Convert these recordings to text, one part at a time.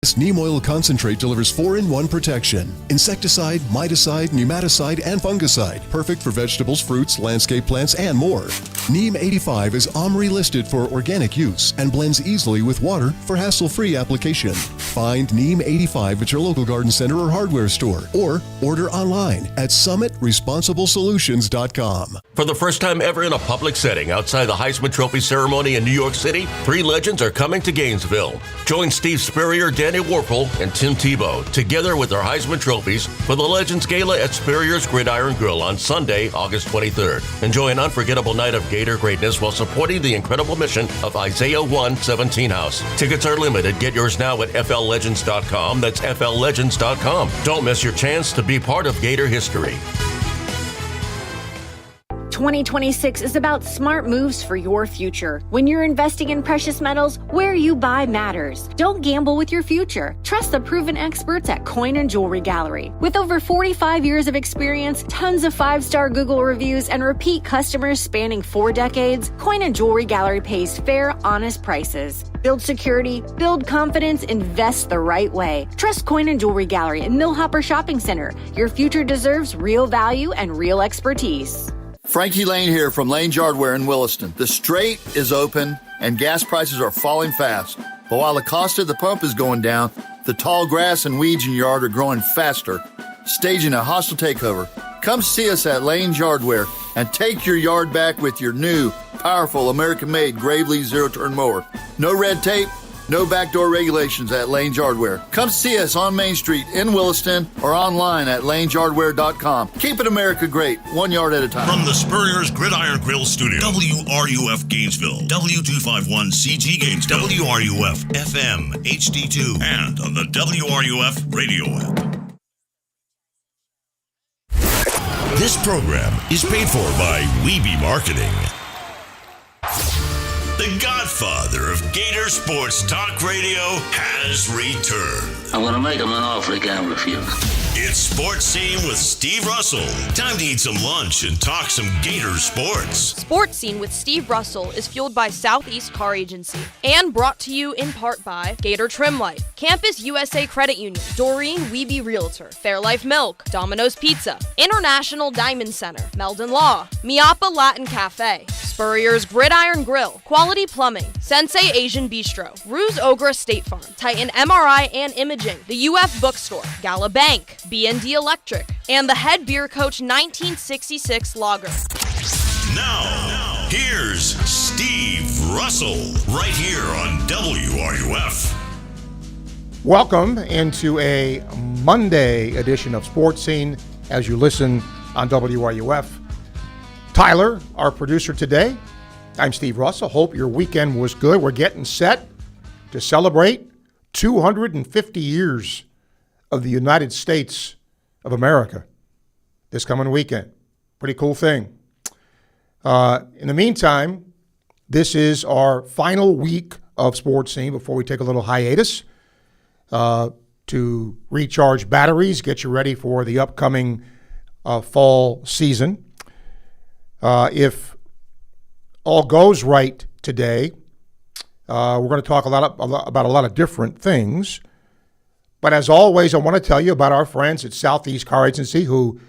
This neem oil concentrate delivers 4-in-1 protection. Insecticide, miticide, pneumaticide, and fungicide. Perfect for vegetables, fruits, landscape plants, and more. Neem 85 is OMRI listed for organic use and blends easily with water for hassle-free application. Find Neem 85 at your local garden center or hardware store, or order online at summitresponsiblesolutions.com. For the first time ever in a public setting outside the Heisman Trophy ceremony in New York City, 3 legends are coming to Gainesville. Join Steve Spurrier, Danny Warple, and Tim Tebow together with their Heisman trophies for the Legends Gala at Spurrier's Gridiron Grill on Sunday, August 23rd. Enjoy an unforgettable night of Gator greatness while supporting the incredible mission of Isaiah 1:17 House. Tickets are limited. Get yours now at FLLegends.com. That's FLLegends.com. Don't miss your chance to be part of Gator history. 2026 is about smart moves for your future. When you're investing in precious metals, where you buy matters. Don't gamble with your future. Trust the proven experts at Coin and Jewelry Gallery. With over 45 years of experience, tons of 5-star Google reviews, and repeat customers spanning 4 decades, Coin and Jewelry Gallery pays fair, honest prices. Build security, build confidence, invest the right way. Trust Coin and Jewelry Gallery in Millhopper Shopping Center. Your future deserves real value and real expertise. Frankie Lane here from Lane's Yardware in Williston. The Strait is open and gas prices are falling fast. But while the cost at the pump is going down, the tall grass and weeds in your yard are growing faster, staging a hostile takeover. Come see us at Lane's Yardware and take your yard back with your new, powerful, American-made Gravely zero-turn mower. No red tape, no backdoor regulations at Lane's Yardware. Come see us on Main Street in Williston or online at lanesyardware.com. Keep it America great, 1 yard at a time. From the Spurrier's Gridiron Grill Studio, WRUF Gainesville, W251CG Gainesville, WRUF FM HD2, and on the WRUF radio app. This program is paid for by Weeby Marketing. The godfather of Gator Sports Talk Radio has returned. I'm going to make him an offer he can't refuse. It's Sports Scene with Steve Russell. Time to eat some lunch and talk some Gator sports. Sports Scene with Steve Russell is fueled by Southeast Car Agency and brought to you in part by Gator Trim Light, Campus USA Credit Union, Doreen Weeby Realtor, Fairlife Milk, Domino's Pizza, International Diamond Center, Meldon Law, Miapa Latin Cafe, Spurrier's Gridiron Grill, Quality Plumbing, Sensei Asian Bistro, Ruse Ogra State Farm, Titan MRI and Imaging, the UF Bookstore, Gala Bank, B&D Electric, and the Head Beer Coach 1966 Lager. Now, here's Steve Russell, right here on WRUF. Welcome into a Monday edition of Sports Scene as you listen on WRUF. Tyler, our producer today. I'm Steve Russell. Hope your weekend was good. We're getting set to celebrate 250 years of the United States of America this coming weekend. Pretty cool thing. In the meantime, this is our final week of Sports Scene before we take a little hiatus to recharge batteries, get you ready for the upcoming fall season. If all goes right today, we're going to talk about a lot of different things. But as always, I want to tell you about our friends at Southeast Car Agency who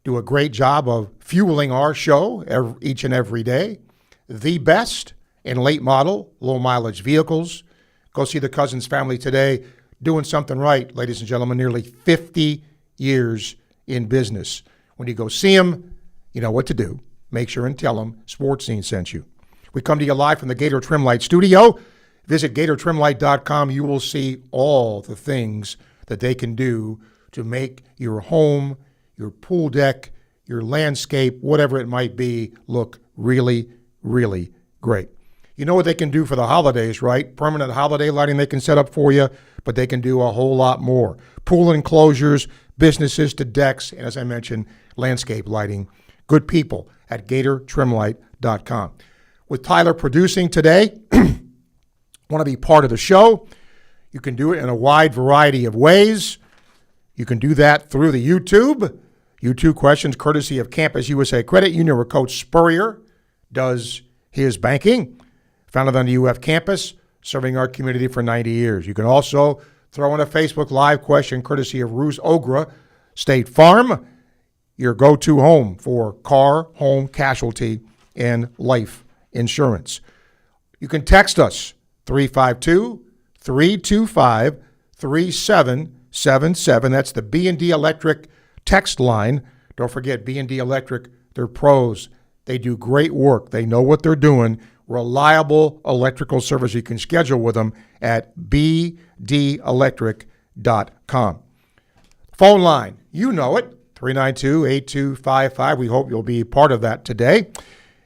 do a great job of fueling our show each and every day. The best in late model, low mileage vehicles. Go see the Cousins family today doing something right, ladies and gentlemen. Nearly 50 years in business. When you go see them, you know what to do. Make sure and tell them Sports Scene sent you. We come to you live from the Gator Trim Light studio. Visit GatorTrimLight.com. You will see all the things that they can do to make your home, your pool deck, your landscape, whatever it might be, look really, really great. You know what they can do for the holidays, right? Permanent holiday lighting they can set up for you, but they can do a whole lot more. Pool enclosures, businesses to decks, and as I mentioned, landscape lighting. Good people at GatorTrimLight.com. With Tyler producing today, want to be part of the show, you can do it in a wide variety of ways. You can do that through the YouTube questions courtesy of Campus USA Credit Union, where Coach Spurrier does his banking. Founded on the UF campus, serving our community for 90 years. You can also, throw in a Facebook Live question courtesy of Ruse Ogra, State Farm, your go-to home for car, home, casualty, and life insurance. You can text us, 352-325-3777. That's the B&D Electric text line. Don't forget, B&D Electric, they're pros. They do great work. They know what they're doing. Reliable electrical service. You can schedule with them at bdelectric.com. Phone line, you know it, 392-8255. We hope you'll be part of that today.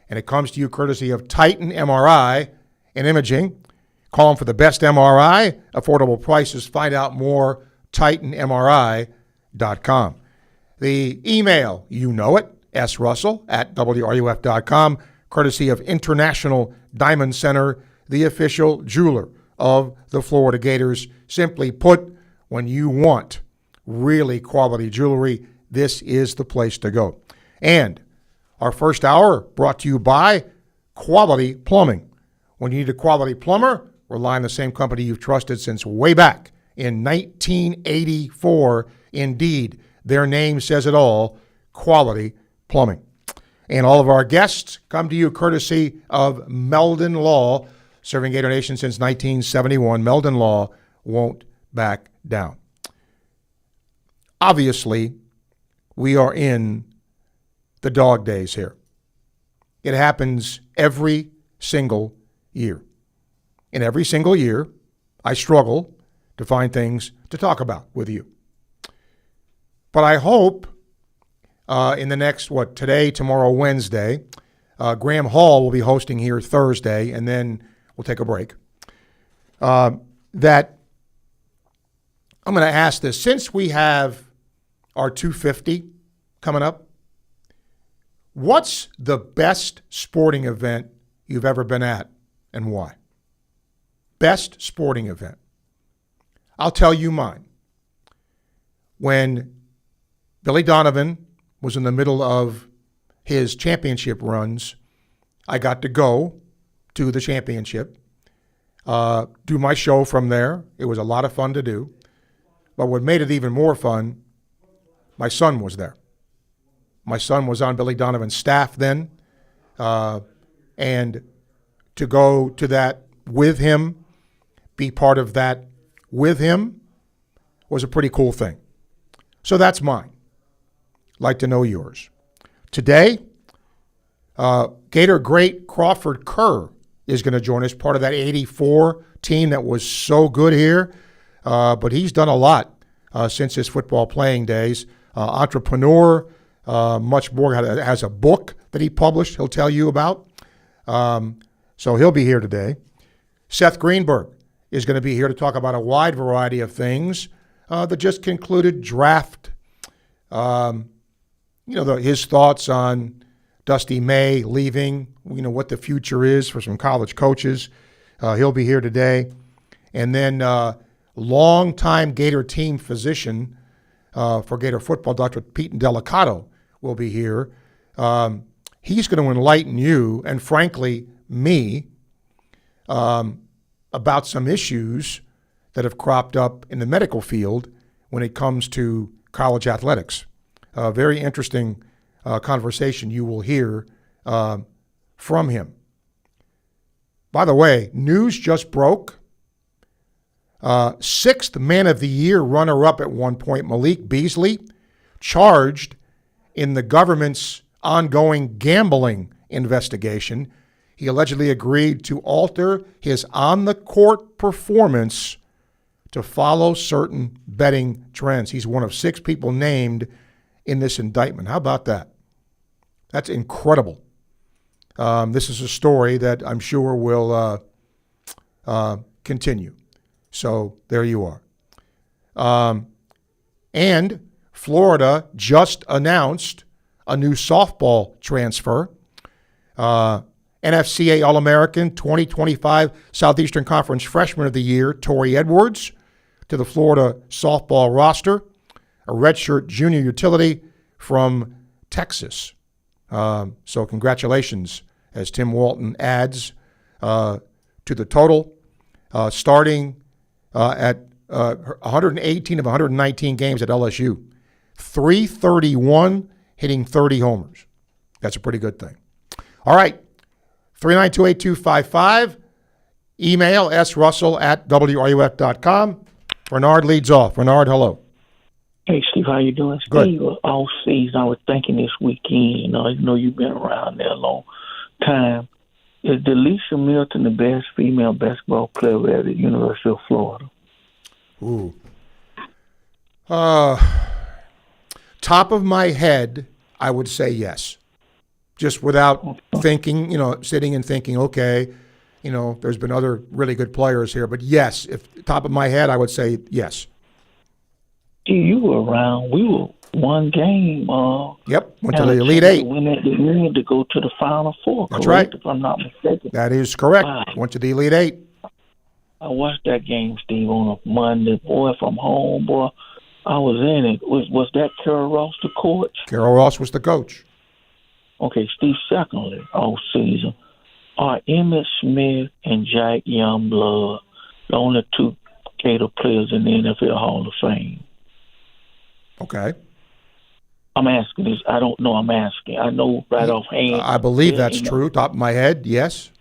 And it comes to you courtesy of Titan MRI and Imaging. Call them for the best MRI, affordable prices. Find out more, titanmri.com. The email, you know it, srussell@wruf.com, courtesy of International Diamond Center, the official jeweler of the Florida Gators. Simply put, when you want really quality jewelry, this is the place to go. And our first hour brought to you by Quality Plumbing. When you need a quality plumber, rely on the same company you've trusted since way back in 1984. Indeed, their name says it all, Quality Plumbing. And all of our guests come to you courtesy of Meldon Law, serving Gator Nation since 1971. Meldon Law won't back down. Obviously, we are in the dog days here. It happens every single year. And every single year, I struggle to find things to talk about with you. But I hope in the next, today, tomorrow, Wednesday, Graham Hall will be hosting here Thursday, and then we'll take a break, that I'm going to ask this. Since we have our 250 coming up, what's the best sporting event you've ever been at and why? Best sporting event. I'll tell you mine. When Billy Donovan was in the middle of his championship runs, I got to go to the championship, do my show from there. It was a lot of fun to do. But what made it even more fun, my son was there. My son was on Billy Donovan's staff then, and to go to that with him, be part of that with him, was a pretty cool thing. So that's mine. Like to know yours. Today, Gator great Carwford Kerr is going to join us, part of that 84 team that was so good here. But he's done a lot since his football playing days. Entrepreneur, much more, has a book that he published he'll tell you about. So he'll be here today. Seth Greenberg is going to be here to talk about a wide variety of things. The just concluded draft, his thoughts on Dusty May leaving, what the future is for some college coaches. He'll be here today. And then longtime Gator team physician for Gator football, Dr. Pete Delicato, will be here. He's going to enlighten you, and frankly, me, about some issues that have cropped up in the medical field when it comes to college athletics. A very interesting conversation you will hear from him. By the way, news just broke. Sixth Man of the Year runner-up at one point, Malik Beasley, charged in the government's ongoing gambling investigation. He allegedly agreed to alter his on-the-court performance to follow certain betting trends. He's one of 6 people named in this indictment. How about that? That's incredible. This is a story that I'm sure will continue. So there you are. And Florida just announced a new softball transfer. NFCA All-American 2025 Southeastern Conference Freshman of the Year, Tori Edwards, to the Florida softball roster. A redshirt junior utility from Texas. So congratulations as Tim Walton adds to the total. Starting at 118 of 119 games at LSU. 331, hitting 30 homers. That's a pretty good thing. All right, 3928255. Email srussell@wruf.com. Bernard leads off. Bernard, hello. Hey, Steve, how you doing? Good. Steve, all season, I was thinking this weekend, I know you've been around there a long time. Is Delisha Milton the best female basketball player at the University of Florida? Ooh. Top of my head, I would say yes. Just without thinking, sitting and thinking, okay, there's been other really good players here. But yes, if top of my head, I would say yes. You were around. We were one game. Yep, went to the Elite Eight. We had to go to the Final Four. That's correct, right. If I'm not mistaken. That is correct. Wow. Went to the Elite Eight. I watched that game, Steve, on a Monday. Boy, from home, boy, I was in it. Was that Carol Ross the coach? Carol Ross was the coach. Okay, Steve, secondly, all season, are Emmitt Smith and Jack Youngblood the only two Gator players in the NFL Hall of Fame? Okay. I'm asking this. I don't know. I'm asking. I know right offhand. I believe that's true. Top of my head, yes.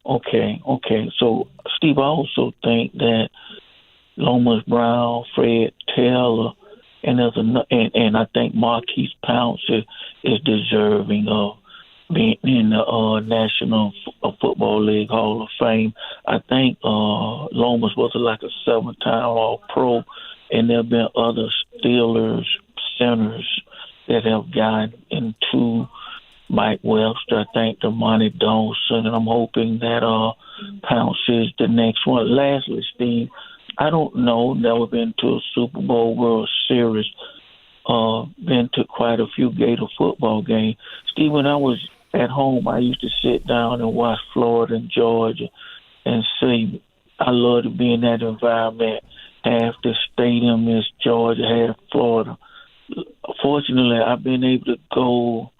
Okay. So, Steve, I also think that Lomas Brown, Fred Taylor, and I think Marquise Pouncey is deserving of being in the National Football League Hall of Fame. I think Lomas was like a 7-time All-Pro, and there have been other Steelers centers that have gotten into Mike Webster, I think Damani Dawson, and I'm hoping that Pouncey is the next one. Lastly, Steve, I don't know, never been to a Super Bowl World Series, been to quite a few Gator football games. Steve, when I was at home, I used to sit down and watch Florida and Georgia and see. I love to be in that environment. Half the stadium is Georgia, half Florida. Fortunately, I've been able to go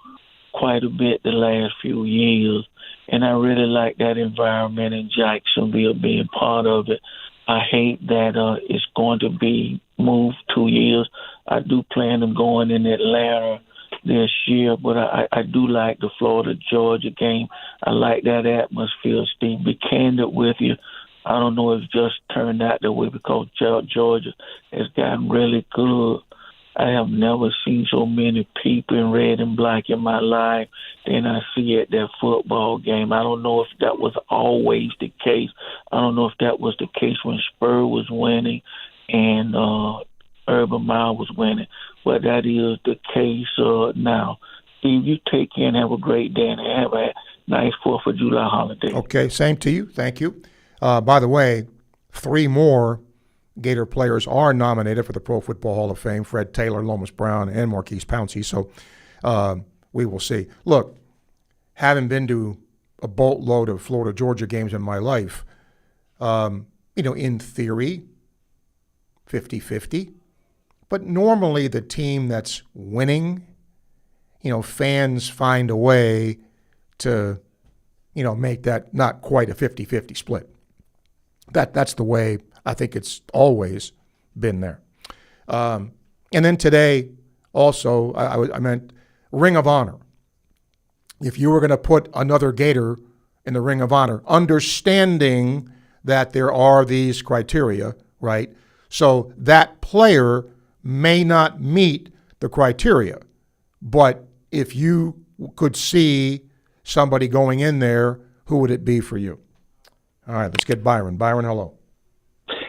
quite a bit the last few years, and I really like that environment in Jacksonville, being part of it. I hate that it's going to be moved 2 years. I do plan on going in Atlanta this year, but I do like the Florida-Georgia game. I like that atmosphere, Steve. Be candid with you. I don't know if it just turned out that way because Georgia has gotten really good. I have never seen so many people in red and black in my life than I see at that football game. I don't know if that was always the case. I don't know if that was the case when Spur was winning and Urban Meyer was winning, but that is the case now. Steve, you take care and have a great day and have a nice 4th of July holiday. Okay, same to you. Thank you. By the way, 3 more Gator players are nominated for the Pro Football Hall of Fame: Fred Taylor, Lomas Brown, and Marquise Pouncey. So we will see. Look, having been to a boatload of Florida-Georgia games in my life, in theory, 50-50. But normally the team that's winning, fans find a way to, make that not quite a 50-50 split. That's the way I think it's always been there. And then today, also, I meant Ring of Honor. If you were going to put another Gator in the Ring of Honor, understanding that there are these criteria, right? So that player may not meet the criteria, but if you could see somebody going in there, who would it be for you? All right, let's get Byron. Byron, hello.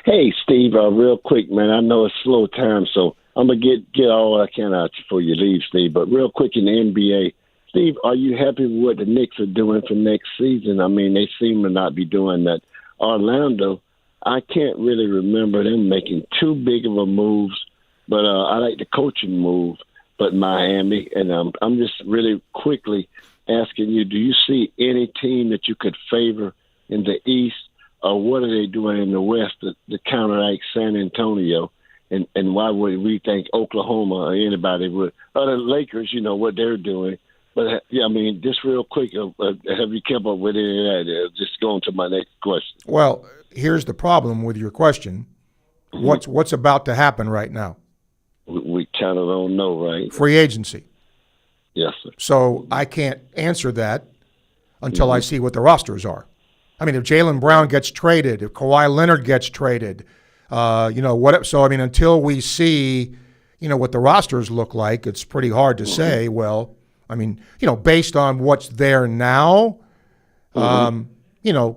Hey, Steve, real quick, man. I know it's slow time, so I'm going to get all I can out before you leave, Steve. But real quick in the NBA, Steve, are you happy with what the Knicks are doing for next season? I mean, they seem to not be doing that. Orlando, I can't really remember them making too big of a moves, but I like the coaching move. But Miami, and I'm just really quickly asking you, do you see any team that you could favor in the East, or what are they doing in the West to counteract San Antonio? And why would we think Oklahoma or anybody would? Or the Lakers, what they're doing. But, just real quick, have you kept up with any of that? Just going to my next question. Well, here's the problem with your question. What's about to happen right now? We kind of don't know, right? Free agency. Yes, sir. So I can't answer that until I see what the rosters are. I mean, if Jaylen Brown gets traded, if Kawhi Leonard gets traded, what? So, I mean, until we see, what the rosters look like, it's pretty hard to say, well, I mean, based on what's there now,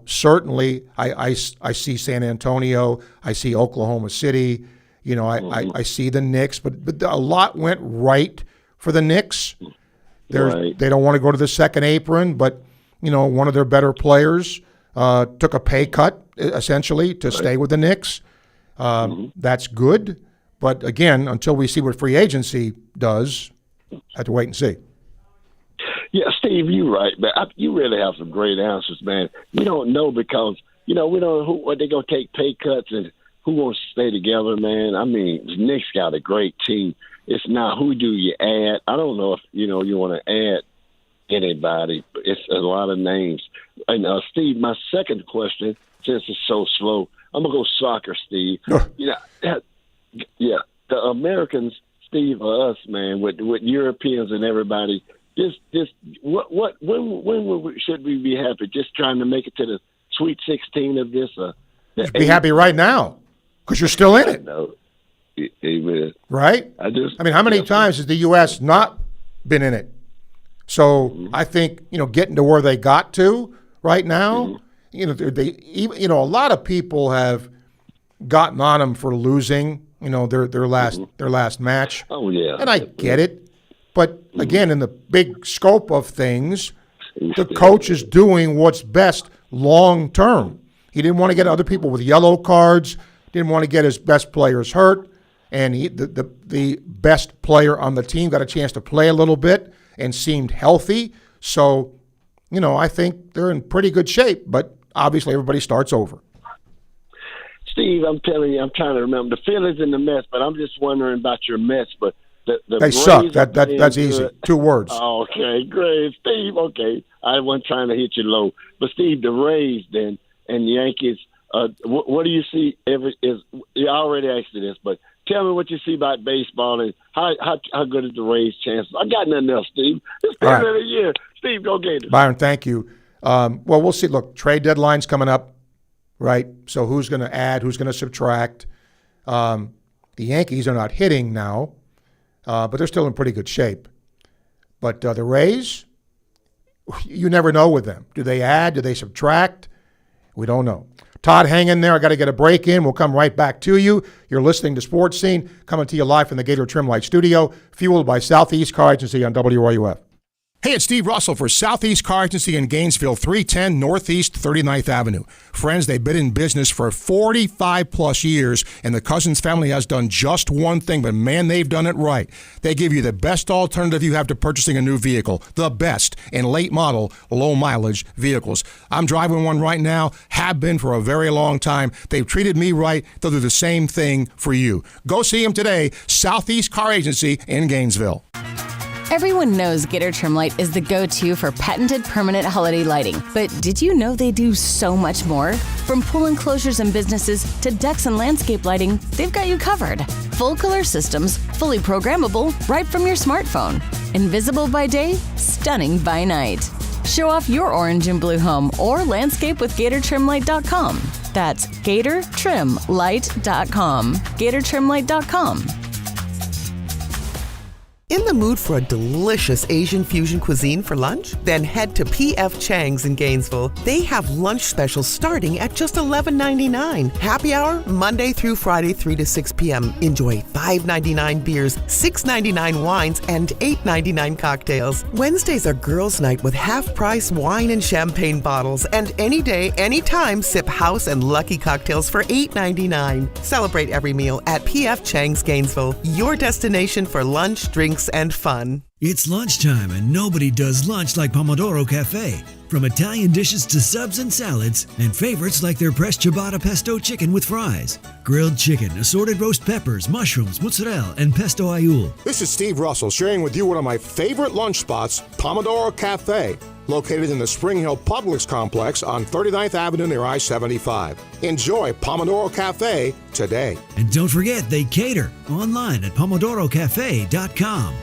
certainly I see San Antonio, I see Oklahoma City, I see the Knicks, but a lot went right for the Knicks. They don't want to go to the second apron, but, one of their better players took a pay cut, essentially, to stay with the Knicks. That's good. But, again, until we see what free agency does, have to wait and see. Yeah, Steve, you're right, man. You really have some great answers, man. We don't know because, we don't know what they're going to take pay cuts and who wants to stay together, man. I mean, the Knicks got a great team. It's not who do you add. I don't know if, you want to add anybody. It's a lot of names. And, Steve, my second question, since it's so slow, I'm going to go soccer, Steve. The Americans, Steve, or us, man, with Europeans and everybody, when should we be happy? Just trying to make it to the Sweet 16 of this? Be happy right now because you're still in it. No. Amen. Right? I mean, how many times has the U.S. not been in it? So I think, getting to where they got to right now, a lot of people have gotten on them for losing, their last match. Oh, yeah. And I get it. But, again, in the big scope of things, the coach is doing what's best long term. He didn't want to get other people with yellow cards, didn't want to get his best players hurt, and the best player on the team got a chance to play a little bit and seemed healthy. So, I think they're in pretty good shape, but obviously everybody starts over. Steve, I'm telling you, I'm trying to remember. The Phillies in the Mets, but I'm just wondering about your Mets, but they suck. That's easy. 2 words. Okay, great. Steve, okay. I wasn't trying to hit you low. But, Steve, the Rays then and the Yankees, what do you see? You already asked you this, but tell me what you see about baseball and how good is the Rays' chances? I got nothing else, Steve. It's the end of the year. Steve, go Gators. Byron, thank you. Well, we'll see. Look, trade deadline's coming up, right? So who's going to add? Who's going to subtract? The Yankees are not hitting now. But they're still in pretty good shape. But the Rays, you never know with them. Do they add? Do they subtract? We don't know. Todd, hang in there. I got to get a break in. We'll come right back to you. You're listening to Sports Scene, coming to you live from the Gator Trim Light Studio, fueled by Southeast Car Agency on WRUF. Hey, it's Steve Russell for Southeast Car Agency in Gainesville, 310 Northeast 39th Avenue. Friends, they've been in business for 45-plus years, and the Cousins family has done just one thing, but man, they've done it right. They give you the best alternative you have to purchasing a new vehicle, the best in late-model, low-mileage vehicles. I'm driving one right now, have been for a very long time. They've treated me right. They'll do the same thing for you. Go see them today, Southeast Car Agency in Gainesville. Everyone knows Gator Trim Light is the go-to for patented permanent holiday lighting. But did you know they do so much more? From pool enclosures and businesses to decks and landscape lighting, they've got you covered. Full color systems, fully programmable, right from your smartphone. Invisible by day, stunning by night. Show off your orange and blue home or landscape with GatorTrimLight.com. That's GatorTrimLight.com. GatorTrimLight.com. In the mood for a delicious Asian fusion cuisine for lunch? Then head to P.F. Chang's in Gainesville. They have lunch specials starting at just $11.99. Happy hour, Monday through Friday, 3 to 6 p.m. Enjoy $5.99 beers, $6.99 wines, and $8.99 cocktails. Wednesdays are girls' night with half-price wine and champagne bottles. And any day, anytime, sip house and lucky cocktails for $8.99. Celebrate every meal at P.F. Chang's Gainesville, your destination for lunch, drinks, and fun. It's lunchtime and nobody does lunch like Pomodoro Cafe. From Italian dishes to subs and salads, and favorites like their pressed ciabatta pesto chicken with fries, grilled chicken, assorted roast peppers, mushrooms, mozzarella, and pesto aioli. This is Steve Russell sharing with you one of my favorite lunch spots, Pomodoro Cafe. located in the Spring Hill Publix complex on 39th Avenue near I-75. Enjoy Pomodoro Cafe today. And don't forget, they cater online at pomodorocafe.com.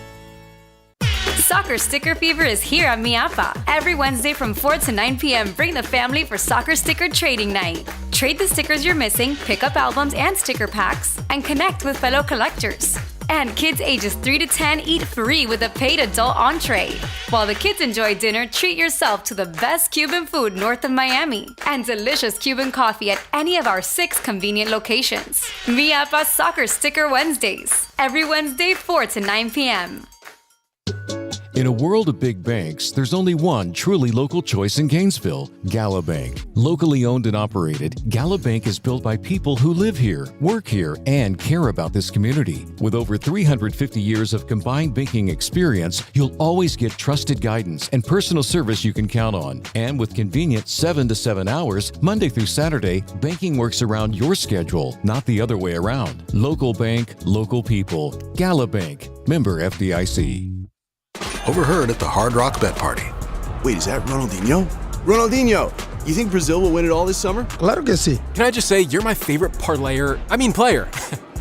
Soccer Sticker Fever is here at Miapa. Every Wednesday from 4 to 9 p.m., bring the family for Soccer Sticker Trading Night. Trade the stickers you're missing, pick up albums and sticker packs, and connect with fellow collectors. And kids ages 3 to 10 eat free with a paid adult entree. While the kids enjoy dinner, treat yourself to the best Cuban food north of Miami and delicious Cuban coffee at any of our 6 convenient locations. Miapa Soccer Sticker Wednesdays. Every Wednesday, 4 to 9 p.m. In a world of big banks, there's only one truly local choice in Gainesville, Gala Bank. Locally owned and operated, Gala Bank is built by people who live here, work here, and care about this community. With over 350 years of combined banking experience, you'll always get trusted guidance and personal service you can count on. And with convenient 7 to 7 hours, Monday through Saturday, banking works around your schedule, not the other way around. Local bank, local people. Gala Bank. Member FDIC. Overheard at the Hard Rock Bet Party. Wait, is that Ronaldinho? Ronaldinho! You think Brazil will win it all this summer? Claro que sí. Can I just say, you're my favorite player,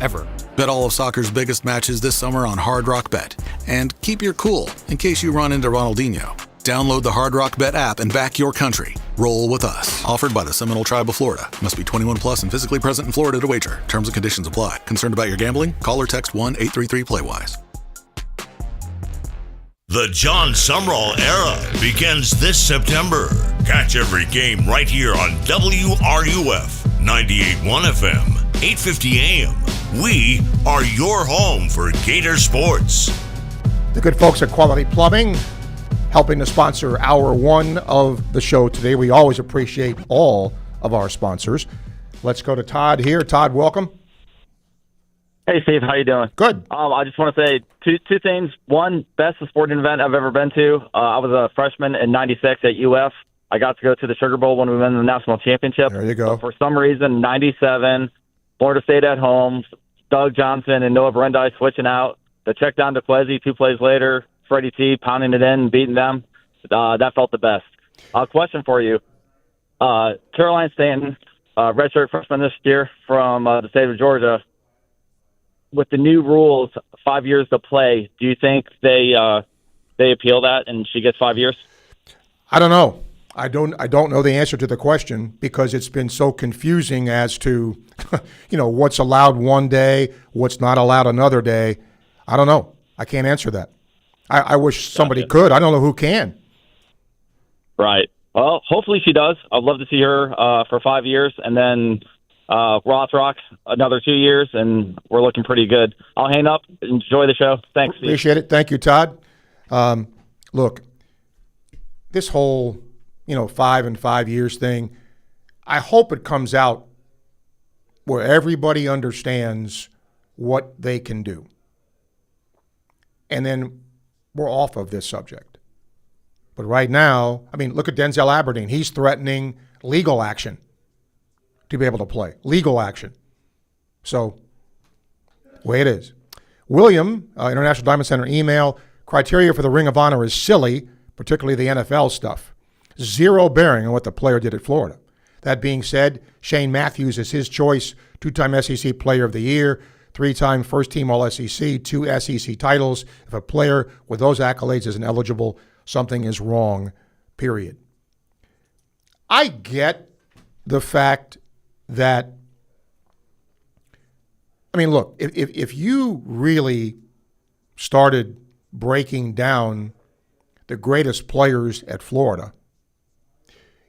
ever. Bet all of soccer's biggest matches this summer on Hard Rock Bet. And keep your cool in case you run into Ronaldinho. Download the Hard Rock Bet app and back your country. Roll with us. Offered by the Seminole Tribe of Florida. Must be 21 plus and physically present in Florida to wager. Terms and conditions apply. Concerned about your gambling? Call or text 1-833-PLAY-WISE. The John Sumrall era begins this September. Catch every game right here on WRUF 98.1 FM, 850 AM. We are your home for Gator sports. The good folks at Quality Plumbing helping to sponsor hour 1 of the show today. We always appreciate all of our sponsors. Let's go to Todd here. Todd, welcome. Hey, Steve. How you doing? Good. I just want to say two things. One, best sporting event I've ever been to. I was a freshman in '96 at UF. I got to go to the Sugar Bowl when we won the national championship. There you go. But for some reason, '97, Florida State at home, Doug Johnson and Noah Berendai switching out. The check down to Kwesi 2 plays later, Freddie T pounding it in and beating them. That felt the best. Question for you. Caroline Stanton, redshirt freshman this year from the state of Georgia. With the new rules, 5 years to play, do you think they appeal that and she gets 5 years? I don't know. I don't know the answer to the question because it's been so confusing as to, what's allowed one day, what's not allowed another day. I don't know. I can't answer that. I wish somebody could. I don't know who can. Right. Well, hopefully she does. I'd love to see her for 5 years, and then Rothrock another 2 years, and we're looking pretty good. I'll hang up. Enjoy the show. Thanks, Steve. Appreciate it. Thank you, Todd. Look, this whole 5 and 5 years thing, I hope it comes out where everybody understands what they can do. And then we're off of this subject. But right now, look at Denzel Aberdeen. He's threatening legal action to be able to play. Legal action. So, way it is. William, International Diamond Center email, criteria for the Ring of Honor is silly, particularly the NFL stuff. Zero bearing on what the player did at Florida. That being said, Shane Matthews is his choice, 2-time SEC Player of the Year, 3-time first-team All-SEC, 2 SEC titles. If a player with those accolades isn't eligible, something is wrong, period. I get the fact that, look, if you really started breaking down the greatest players at Florida,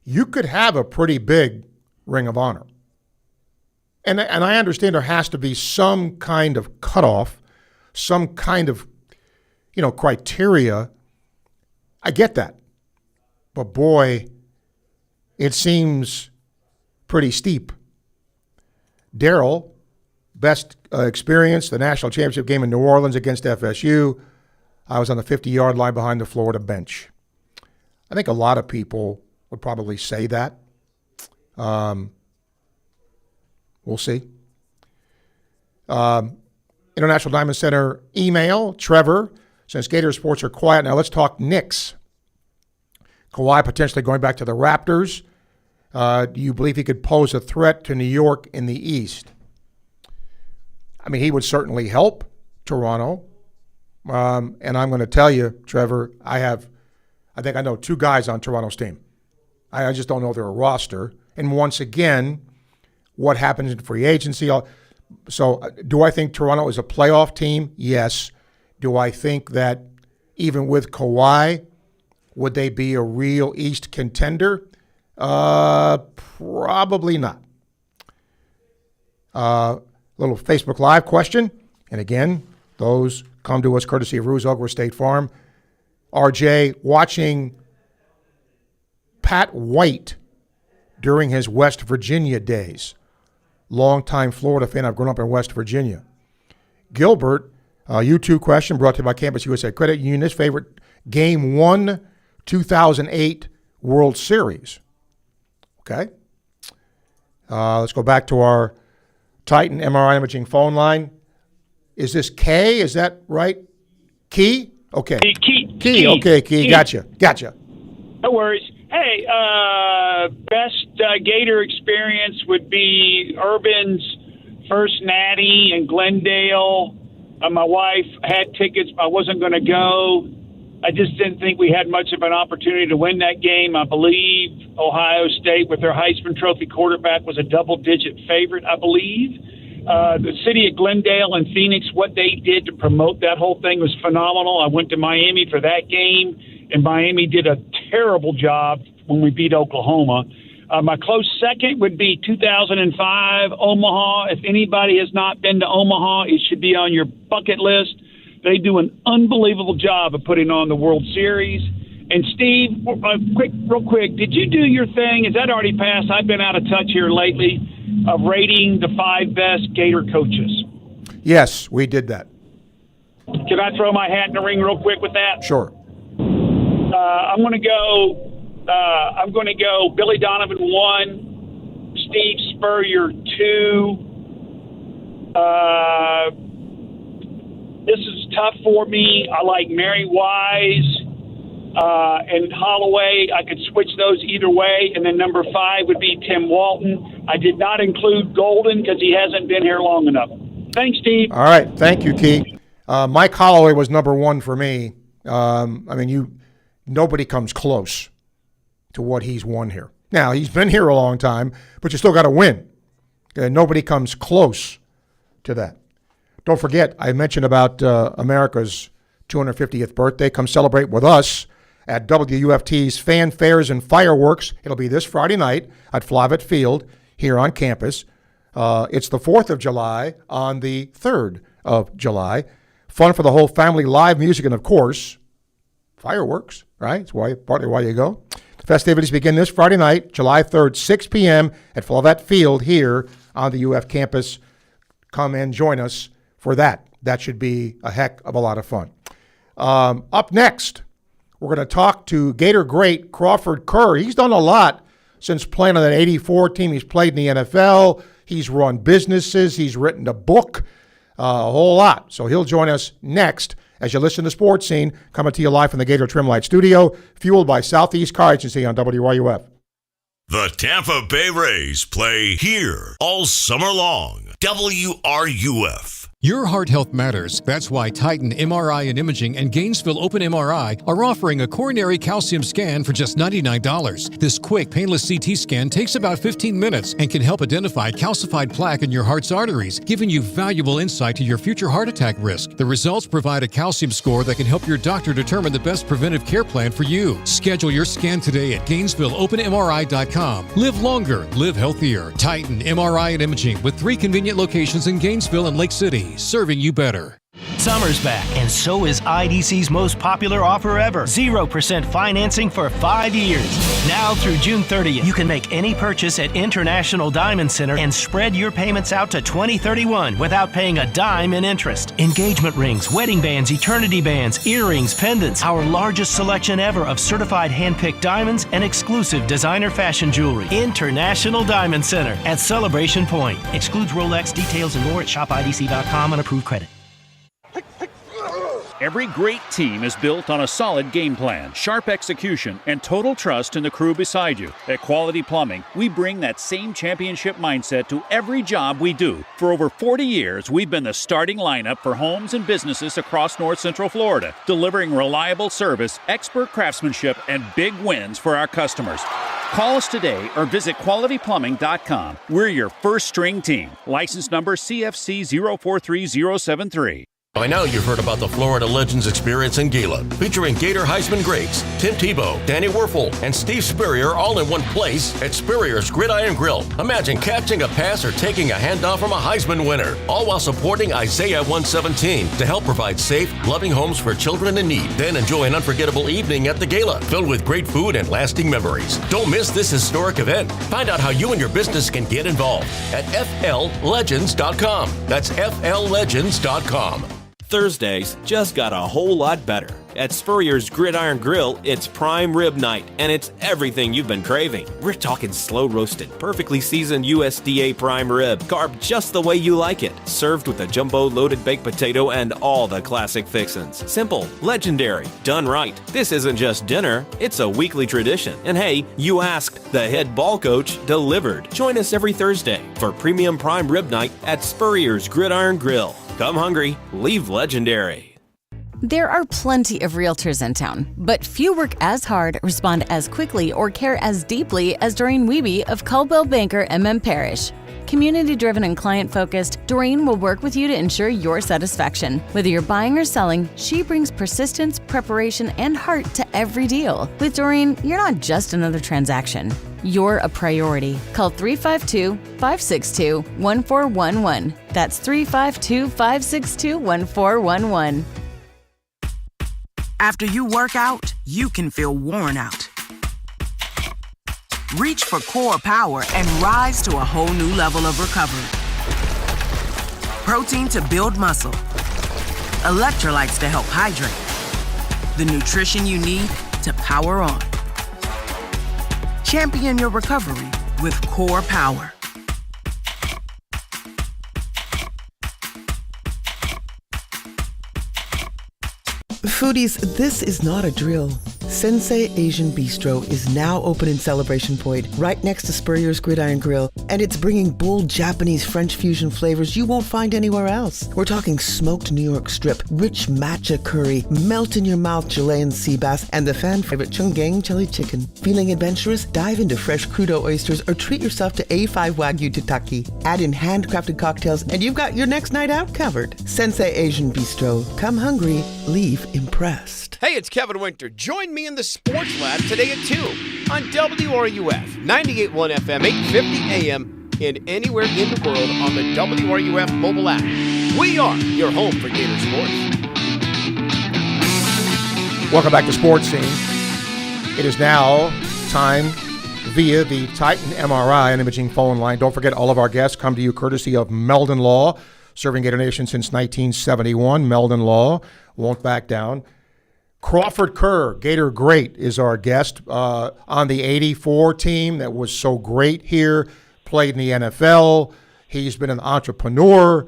you could have a pretty big Ring of Honor. And I understand there has to be some kind of cutoff, some kind of, criteria. I get that. But boy, it seems pretty steep. Daryl, best experience, the national championship game in New Orleans against FSU. I was on the 50-yard line behind the Florida bench. I think a lot of people would probably say that. We'll see. International Diamond Center email, Trevor, since Gator sports are quiet, now let's talk Knicks. Kawhi potentially going back to the Raptors. Do you believe he could pose a threat to New York in the East? I mean, he would certainly help Toronto. And I'm going to tell you, Trevor, I think I know 2 guys on Toronto's team. I just don't know their roster. And once again, what happens in free agency? So do I think Toronto is a playoff team? Yes. Do I think that even with Kawhi, would they be a real East contender? Probably not. Little Facebook Live question. And again, those come to us courtesy of Ruse Ogre State Farm. RJ, watching Pat White during his West Virginia days. Longtime Florida fan. I've grown up in West Virginia. Gilbert, U2 question brought to you by Campus USA Credit Union. His favorite Game 1, 2008 World Series. Okay. Let's go back to our Titan MRI imaging phone line. Is this Kay? Is that right? Key? Okay. Key. Okay, Key. Gotcha. No worries. Hey, best Gator experience would be Urban's first natty in Glendale. My wife had tickets. I wasn't going to go. I just didn't think we had much of an opportunity to win that game. I believe Ohio State, with their Heisman Trophy quarterback, was a double-digit favorite, I believe. The city of Glendale and Phoenix, what they did to promote that whole thing was phenomenal. I went to Miami for that game, and Miami did a terrible job when we beat Oklahoma. My close second would be 2005 Omaha. If anybody has not been to Omaha, it should be on your bucket list. They do an unbelievable job of putting on the World Series. And Steve, real quick, did you do your thing? Is that already passed? I've been out of touch here lately of rating the 5 best Gator coaches. Yes, we did that. Can I throw my hat in the ring real quick with that? Sure. I'm going to go Billy Donovan 1, Steve Spurrier 2. This is tough for me. I like Mary Wise and Holloway. I could switch those either way. And then number 5 would be Tim Walton. I did not include Golden because he hasn't been here long enough. Thanks, Steve. All right. Thank you, Keith. Mike Holloway was number 1 for me. Nobody comes close to what he's won here. Now, he's been here a long time, but you still got to win. Nobody comes close to that. Don't forget, I mentioned about America's 250th birthday. Come celebrate with us at WUFT's Fan Fairs and Fireworks. It'll be this Friday night at Flavet Field here on campus. It's the 4th of July on the 3rd of July. Fun for the whole family, live music, and, of course, fireworks, right? It's partly why you go. The festivities begin this Friday night, July 3rd, 6 p.m. at Flavet Field here on the UF campus. Come and join us for that. That should be a heck of a lot of fun. Up next, we're going to talk to Gator great Carwford Kerr. He's done a lot since playing on that 84 team. He's played in the NFL. He's run businesses. He's written a book, a whole lot. So he'll join us next as you listen to Sports Scene, coming to you live from the Gator Trimlight Studio, fueled by Southeast Car Agency on WRUF. The Tampa Bay Rays play here all summer long. WRUF. Your heart health matters. That's why Titan MRI and Imaging and Gainesville Open MRI are offering a coronary calcium scan for just $99. This quick, painless CT scan takes about 15 minutes and can help identify calcified plaque in your heart's arteries, giving you valuable insight to your future heart attack risk. The results provide a calcium score that can help your doctor determine the best preventive care plan for you. Schedule your scan today at GainesvilleOpenMRI.com. Live longer, live healthier. Titan MRI and Imaging with 3 convenient locations in Gainesville and Lake City. Serving you better. Summer's back, and so is IDC's most popular offer ever. 0% financing for 5 years. Now through June 30th, you can make any purchase at International Diamond Center and spread your payments out to 2031 without paying a dime in interest. Engagement rings, wedding bands, eternity bands, earrings, pendants, our largest selection ever of certified hand-picked diamonds and exclusive designer fashion jewelry. International Diamond Center at Celebration Point. Excludes Rolex. Details and more at shopidc.com on approved credit. Every great team is built on a solid game plan, sharp execution, and total trust in the crew beside you. At Quality Plumbing, we bring that same championship mindset to every job we do. For over 40 years, we've been the starting lineup for homes and businesses across North Central Florida, delivering reliable service, expert craftsmanship, and big wins for our customers. Call us today or visit qualityplumbing.com. We're your first string team. License number CFC 043073. By now, you've heard about the Florida Legends Experience in Gila, featuring Gator Heisman greats Tim Tebow, Danny Werfel, and Steve Spurrier all in one place at Spurrier's Gridiron Grill. Imagine catching a pass or taking a handoff from a Heisman winner, all while supporting Isaiah 117 to help provide safe, loving homes for children in need. Then enjoy an unforgettable evening at the Gala, filled with great food and lasting memories. Don't miss this historic event. Find out how you and your business can get involved at fllegends.com. That's fllegends.com. Thursdays just got a whole lot better. At Spurrier's Gridiron Grill, it's prime rib night, and it's everything you've been craving. We're talking slow-roasted, perfectly seasoned USDA prime rib, carved just the way you like it, served with a jumbo loaded baked potato and all the classic fixins. Simple, legendary, done right. This isn't just dinner, it's a weekly tradition. And hey, you asked, the head ball coach delivered. Join us every Thursday for premium prime rib night at Spurrier's Gridiron Grill. Come hungry, leave legendary. There are plenty of realtors in town, but few work as hard, respond as quickly, or care as deeply as Doreen Wiebe of Caldwell Banker MM Parish. Community-driven and client-focused, Doreen will work with you to ensure your satisfaction. Whether you're buying or selling, she brings persistence, preparation, and heart to every deal. With Doreen, you're not just another transaction. You're a priority. Call 352-562-1411. That's 352-562-1411. After you work out, you can feel worn out. Reach for Core Power and rise to a whole new level of recovery. Protein to build muscle. Electrolytes to help hydrate. The nutrition you need to power on. Champion your recovery with Core Power. Foodies, this is not a drill. Sensei Asian Bistro is now open in Celebration Point, right next to Spurrier's Gridiron Grill, and it's bringing bold Japanese French fusion flavors you won't find anywhere else. We're talking smoked New York strip, rich matcha curry, melt-in-your-mouth Chilean sea bass, and the fan-favorite Chunggang chili chicken. Feeling adventurous? Dive into fresh crudo oysters or treat yourself to A5 Wagyu tataki. Add in handcrafted cocktails, and you've got your next night out covered. Sensei Asian Bistro. Come hungry, leave impressed. Hey, it's Kevin Winter. Join me in the Sports Lab today at 2 on WRUF 98.1 FM, 850 AM, and anywhere in the world on the WRUF mobile app. We are your home for Gator sports. Welcome back to Sports Scene. It is now time via the Titan MRI and Imaging phone line. Don't forget, all of our guests come to you courtesy of Meldon Law, serving Gator Nation since 1971. Meldon Law won't back down. Carwford Kerr, Gator great, is our guest on the 84 team that was so great here, played in the NFL. He's been an entrepreneur.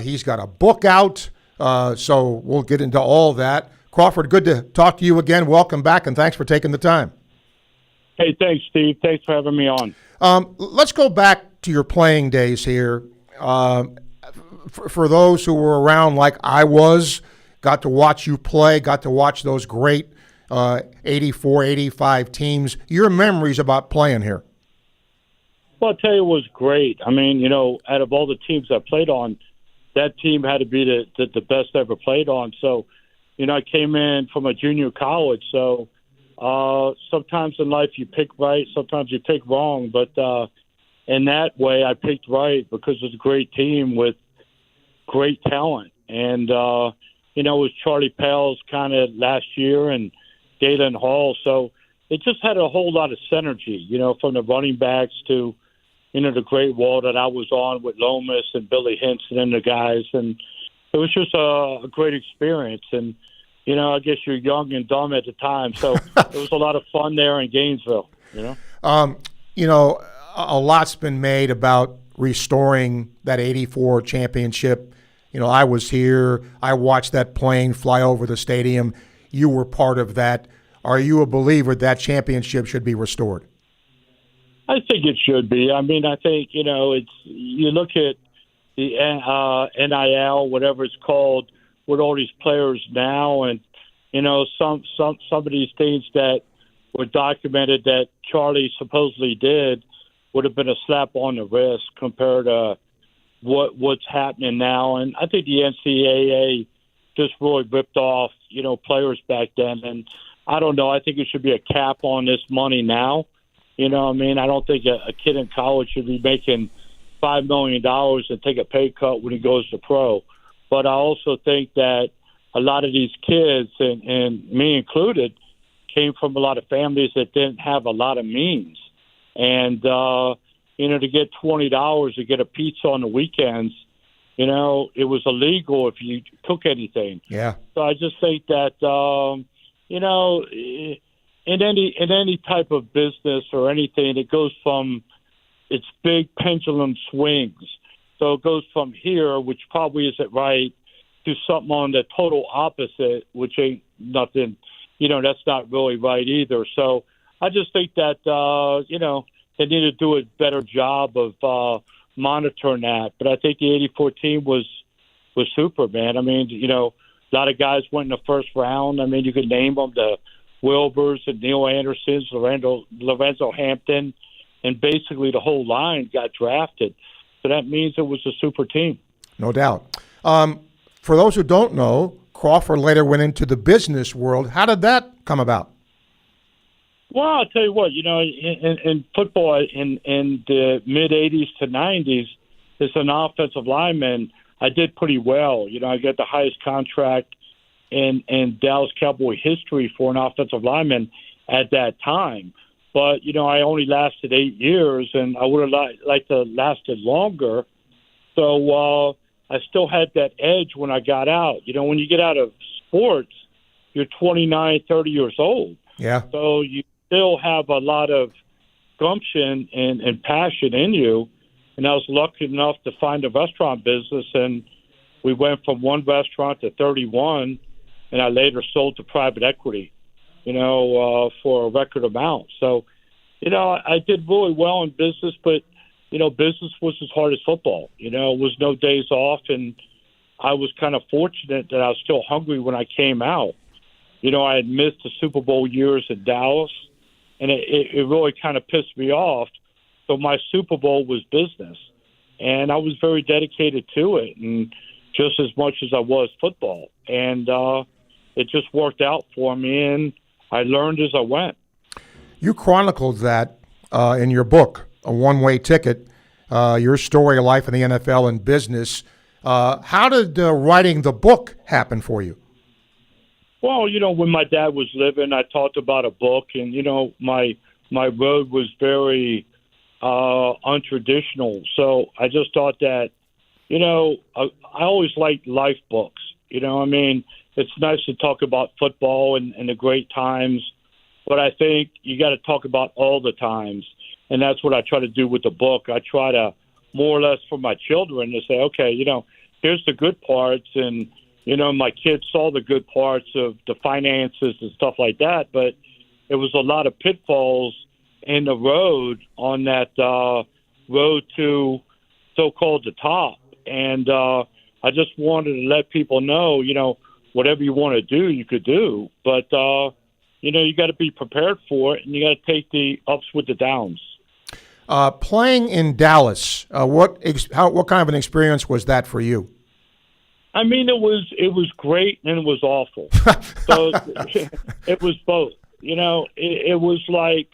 He's got a book out, so we'll get into all that. Carwford, good to talk to you again. Welcome back, and thanks for taking the time. Hey, thanks, Steve. Thanks for having me on. Let's go back to your playing days here. For those who were around like I was, got to watch you play, got to watch those great 84, 85 teams. Your memories about playing here? Well, I'll tell you, it was great. I mean, out of all the teams I played on, that team had to be the best I ever played on. So, I came in from a junior college. So sometimes in life you pick right, sometimes you pick wrong. But in that way, I picked right because it was a great team with great talent. And, it was Charlie Pell's kind of last year and Galen Hall. So it just had a whole lot of synergy, from the running backs to, the great wall that I was on with Lomas and Billy Henson and the guys. And it was just a great experience. And, I guess you're young and dumb at the time. So it was a lot of fun there in Gainesville, A lot's been made about restoring that 84 championship I was here. I watched that plane fly over the stadium. You were part of that. Are you a believer that championship should be restored? I think it should be. I mean, I think, it's you look at the NIL, whatever it's called, with all these players now, and, some of these things that were documented that Charlie supposedly did would have been a slap on the wrist compared to what's happening now. And I think the NCAA just really ripped off, players back then. And I don't know. I think it should be a cap on this money now. I don't think a kid in college should be making $5 million and take a pay cut when he goes to pro. But I also think that a lot of these kids, and me included, came from a lot of families that didn't have a lot of means. And, to get $20 to get a pizza on the weekends, it was illegal if you took anything. Yeah. So I just think that, in any type of business or anything, it goes from its big pendulum swings. So it goes from here, which probably isn't right, to something on the total opposite, which ain't nothing. That's not really right either. So I just think that they need to do a better job of monitoring that. But I think the '84 team was super, man. I mean, a lot of guys went in the first round. I mean, you could name them, the Wilbers and Neil Andersons, Lorenzo Hampton, and basically the whole line got drafted. So that means it was a super team. No doubt. For those who don't know, Carwford later went into the business world. How did that come about? Well, I'll tell you what, in football in the mid-'80s to '90s, as an offensive lineman, I did pretty well. I got the highest contract in Dallas Cowboy history for an offensive lineman at that time. But, I only lasted 8 years, and I would have liked to have lasted longer. So I still had that edge when I got out. When you get out of sports, you're 29, 30 years old. Yeah. So you still have a lot of gumption and passion in you. And I was lucky enough to find a restaurant business, and we went from one restaurant to 31, and I later sold to private equity, for a record amount. So, I did really well in business, but, business was as hard as football. It was no days off, and I was kind of fortunate that I was still hungry when I came out. I had missed the Super Bowl years in Dallas, and it really kind of pissed me off. So my Super Bowl was business, and I was very dedicated to it, and just as much as I was football. And it just worked out for me, and I learned as I went. You chronicled that in your book, A One-Way Ticket, your story of life in the NFL and business. How did writing the book happen for you? Well, when my dad was living, I talked about a book, and, my road was very untraditional. So I just thought that, I always liked life books. It's nice to talk about football and the great times, but I think you got to talk about all the times. And that's what I try to do with the book. I try to more or less for my children to say, okay, here's the good parts. And, my kids saw the good parts of the finances and stuff like that, but it was a lot of pitfalls in the road on that road to so-called the top. And I just wanted to let people know, whatever you want to do, you could do. But, you got to be prepared for it, and you got to take the ups with the downs. Playing in Dallas, what kind of an experience was that for you? I mean, it was great and it was awful. So it was both. It was like,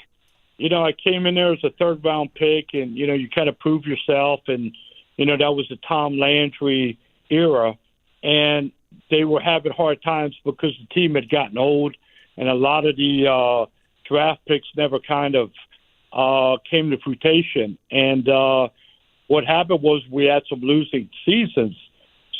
I came in there as a third-round pick, and, you kind of prove yourself. And, that was the Tom Landry era. And they were having hard times because the team had gotten old, and a lot of the draft picks never kind of came to fruition. And what happened was we had some losing seasons.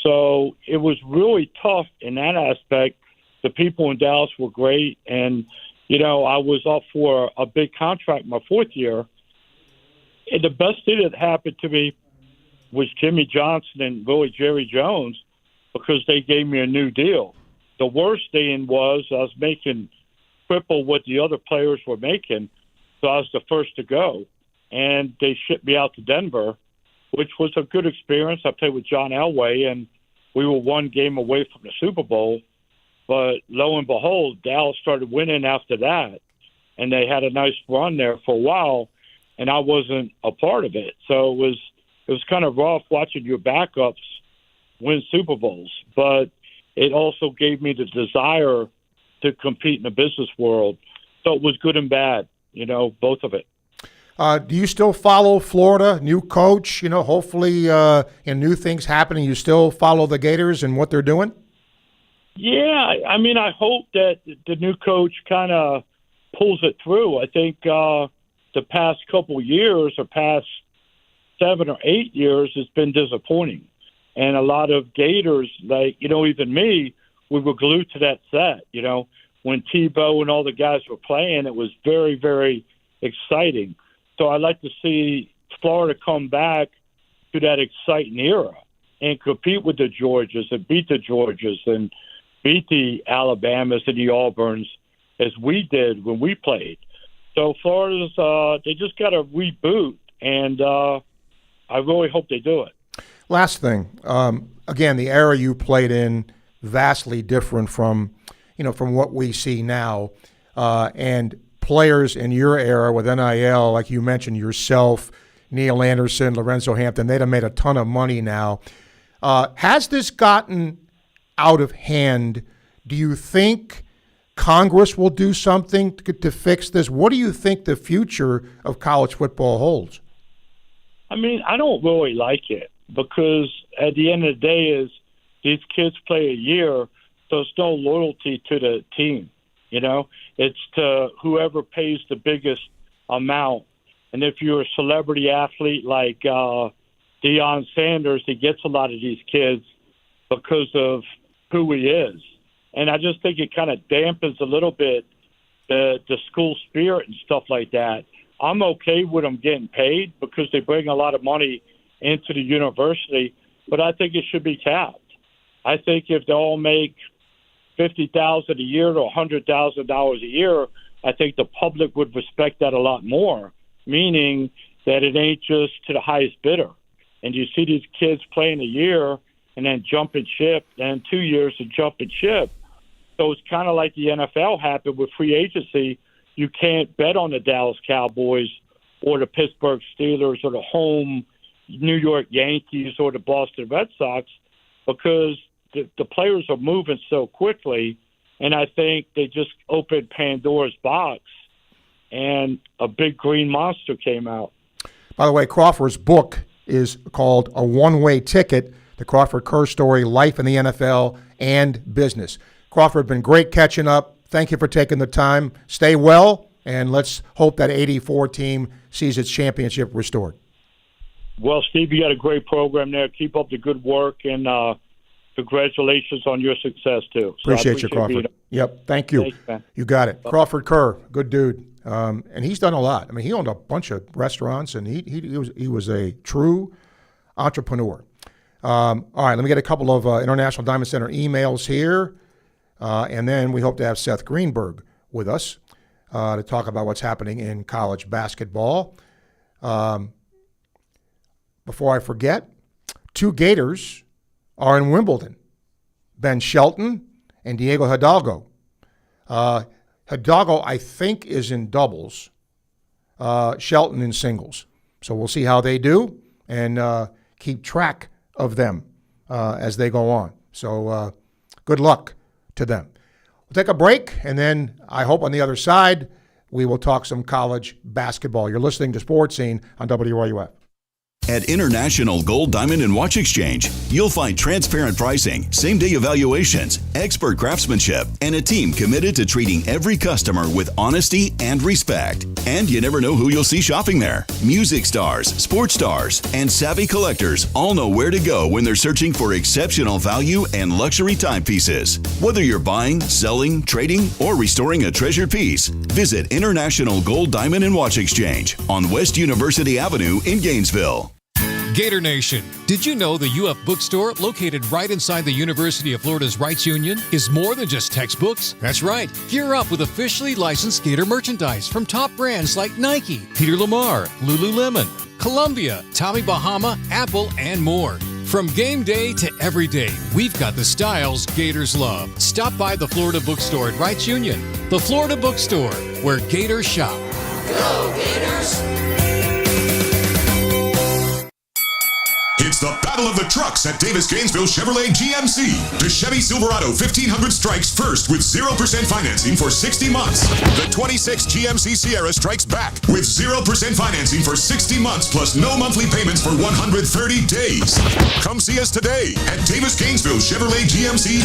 So it was really tough in that aspect. The people in Dallas were great, and, I was up for a big contract my fourth year. And the best thing that happened to me was Jimmy Johnson and really Jerry Jones because they gave me a new deal. The worst thing was I was making triple what the other players were making, so I was the first to go. And they shipped me out to Denver, which was a good experience. I played with John Elway, and we were one game away from the Super Bowl. But lo and behold, Dallas started winning after that, and they had a nice run there for a while, and I wasn't a part of it. So it was kind of rough watching your backups win Super Bowls. But it also gave me the desire to compete in the business world. So it was good and bad, both of it. Do you still follow Florida? New coach, hopefully and new things happening. You still follow the Gators and what they're doing? Yeah, I mean, I hope that the new coach kind of pulls it through. I think the past couple years or past 7 or 8 years has been disappointing. And a lot of Gators, even me, we were glued to that set. When Tebow and all the guys were playing, it was very, very exciting. So I'd like to see Florida come back to that exciting era and compete with the Georgias and beat the Georgias and beat the Alabamas and the Auburns as we did when we played. So Florida's they just got to reboot, and I really hope they do it. Last thing, again, the era you played in, vastly different from what we see now, and players in your era with NIL, like you mentioned, yourself, Neil Anderson, Lorenzo Hampton, they'd have made a ton of money now. Has this gotten out of hand? Do you think Congress will do something to fix this? What do you think the future of college football holds? I mean, I don't really like it because at the end of the day is these kids play a year, so it's no loyalty to the team. It's to whoever pays the biggest amount. And if you're a celebrity athlete like Deion Sanders, he gets a lot of these kids because of who he is. And I just think it kind of dampens a little bit the school spirit and stuff like that. I'm okay with them getting paid because they bring a lot of money into the university, but I think it should be capped. I think if they all make $50,000 a year to $100,000 a year, I think the public would respect that a lot more, meaning that it ain't just to the highest bidder. And you see these kids playing a year and then jump and ship, and 2 years to jump and ship. So it's kind of like the NFL happened with free agency. You can't bet on the Dallas Cowboys or the Pittsburgh Steelers or the home New York Yankees or the Boston Red Sox because the players are moving so quickly, and I think they just opened Pandora's box, and a big green monster came out. By the way, Crawford's book is called A One-Way Ticket, the Carwford Kerr story, life in the NFL and business. Crawford, been great catching up. Thank you for taking the time. Stay well, and let's hope that 84 team sees its championship restored. Well, Steve, you got a great program there. Keep up the good work, and congratulations on your success, too. So appreciate you, Crawford. Yep, thank you. Thanks, man. You got it. Carwford Kerr, good dude. And he's done a lot. I mean, he owned a bunch of restaurants, and he was a true entrepreneur. All right, let me get a couple of International Diamond Center emails here, and then we hope to have Seth Greenberg with us to talk about what's happening in college basketball. Before I forget, 2 Gators are in Wimbledon, Ben Shelton and Diego Hidalgo. Hidalgo, I think, is in doubles, Shelton in singles. So we'll see how they do and keep track of them as they go on. So good luck to them. We'll take a break, and then I hope on the other side we will talk some college basketball. You're listening to Sports Scene on WRUF. At International Gold, Diamond, and Watch Exchange, you'll find transparent pricing, same-day evaluations, expert craftsmanship, and a team committed to treating every customer with honesty and respect. And you never know who you'll see shopping there. Music stars, sports stars, and savvy collectors all know where to go when they're searching for exceptional value and luxury timepieces. Whether you're buying, selling, trading, or restoring a treasured piece, visit International Gold, Diamond, and Watch Exchange on West University Avenue in Gainesville. Gator Nation, did you know the UF bookstore, located right inside the University of Florida's Rights Union, is more than just textbooks? That's right. Gear up with officially licensed Gator merchandise from top brands like Nike, Peter Lamar, Lululemon, Columbia, Tommy Bahama, Apple, and more. From game day to every day, we've got the styles Gators love. Stop by the Florida bookstore at Rights Union. The Florida bookstore, where Gators shop. Go Gators! It's the Battle of the Trucks at Davis Gainesville Chevrolet GMC. The Chevy Silverado 1500 strikes first with 0% financing for 60 months. The 26 GMC Sierra strikes back with 0% financing for 60 months plus no monthly payments for 130 days. Come see us today at Davis Gainesville Chevrolet GMC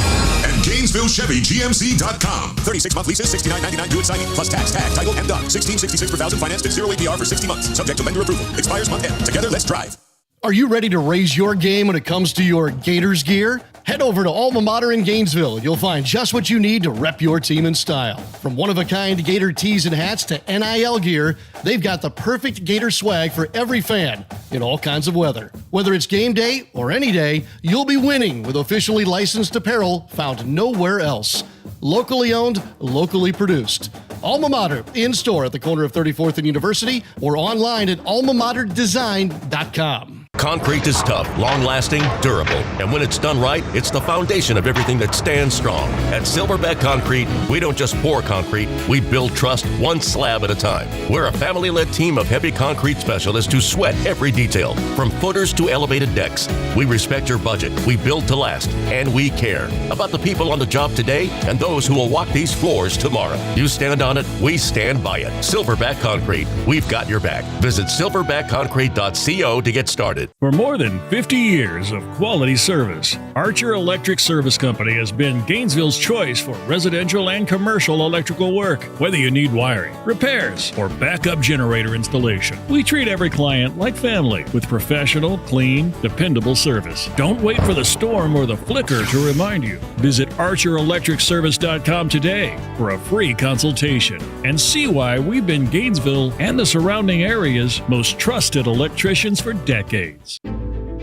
and GainesvilleChevyGMC.com. 36-month leases, $69.99 due at signing, plus tax, tag, title, and dock. $16.66 per thousand financed at 0 APR for 60 months. Subject to lender approval. Expires month end. Together, let's drive. Are you ready to raise your game when it comes to your Gators gear? Head over to Alma Mater in Gainesville. You'll find just what you need to rep your team in style. From one-of-a-kind Gator tees and hats to NIL gear, they've got the perfect Gator swag for every fan in all kinds of weather. Whether it's game day or any day, you'll be winning with officially licensed apparel found nowhere else. Locally owned, locally produced. Alma Mater, in-store at the corner of 34th and University or online at almamaterdesign.com. Concrete is tough, long-lasting, durable, and when it's done right, it's the foundation of everything that stands strong. At Silverback Concrete, we don't just pour concrete, we build trust one slab at a time. We're a family-led team of heavy concrete specialists who sweat every detail, from footers to elevated decks. We respect your budget, we build to last, and we care about the people on the job today and those who will walk these floors tomorrow. You stand on it, we stand by it. Silverback Concrete, we've got your back. Visit silverbackconcrete.co to get started. For more than 50 years of quality service, Archer Electric Service Company has been Gainesville's choice for residential and commercial electrical work. Whether you need wiring, repairs, or backup generator installation, we treat every client like family with professional, clean, dependable service. Don't wait for the storm or the flicker to remind you. Visit ArcherElectricService.com today for a free consultation and see why we've been Gainesville and the surrounding area's most trusted electricians for decades.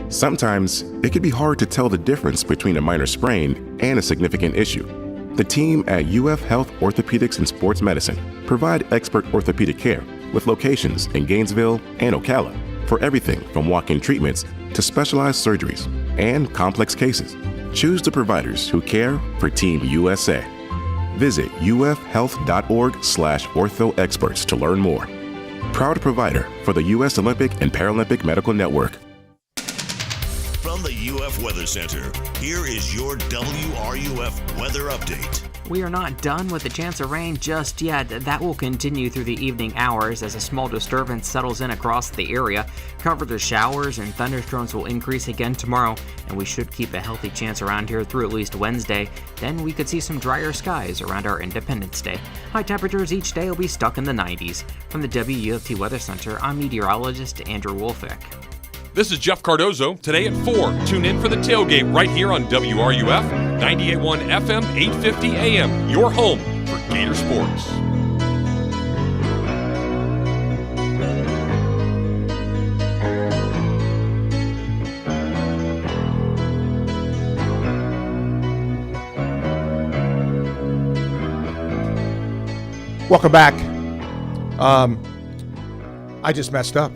Sometimes it can be hard to tell the difference between a minor sprain and a significant issue. The team at UF Health Orthopedics and Sports Medicine provide expert orthopedic care with locations in Gainesville and Ocala for everything from walk-in treatments to specialized surgeries and complex cases. Choose the providers who care for Team USA. Visit ufhealth.org/orthoexperts to learn more. Proud provider for the U.S. Olympic and Paralympic Medical Network. From the UF Weather Center, here is your WRUF weather update. We are not done with the chance of rain just yet. That will continue through the evening hours as a small disturbance settles in across the area. Cover of showers and thunderstorms will increase again tomorrow, and we should keep a healthy chance around here through at least Wednesday. Then we could see some drier skies around our Independence Day. High temperatures each day will be stuck in the 90s. From the WUFT Weather Center, I'm meteorologist Andrew Woolfick. This is Jeff Cardozo. Today at 4, tune in for the tailgate right here on WRUF, 98.1 FM, 850 AM, your home for Gator Sports. Welcome back. I just messed up.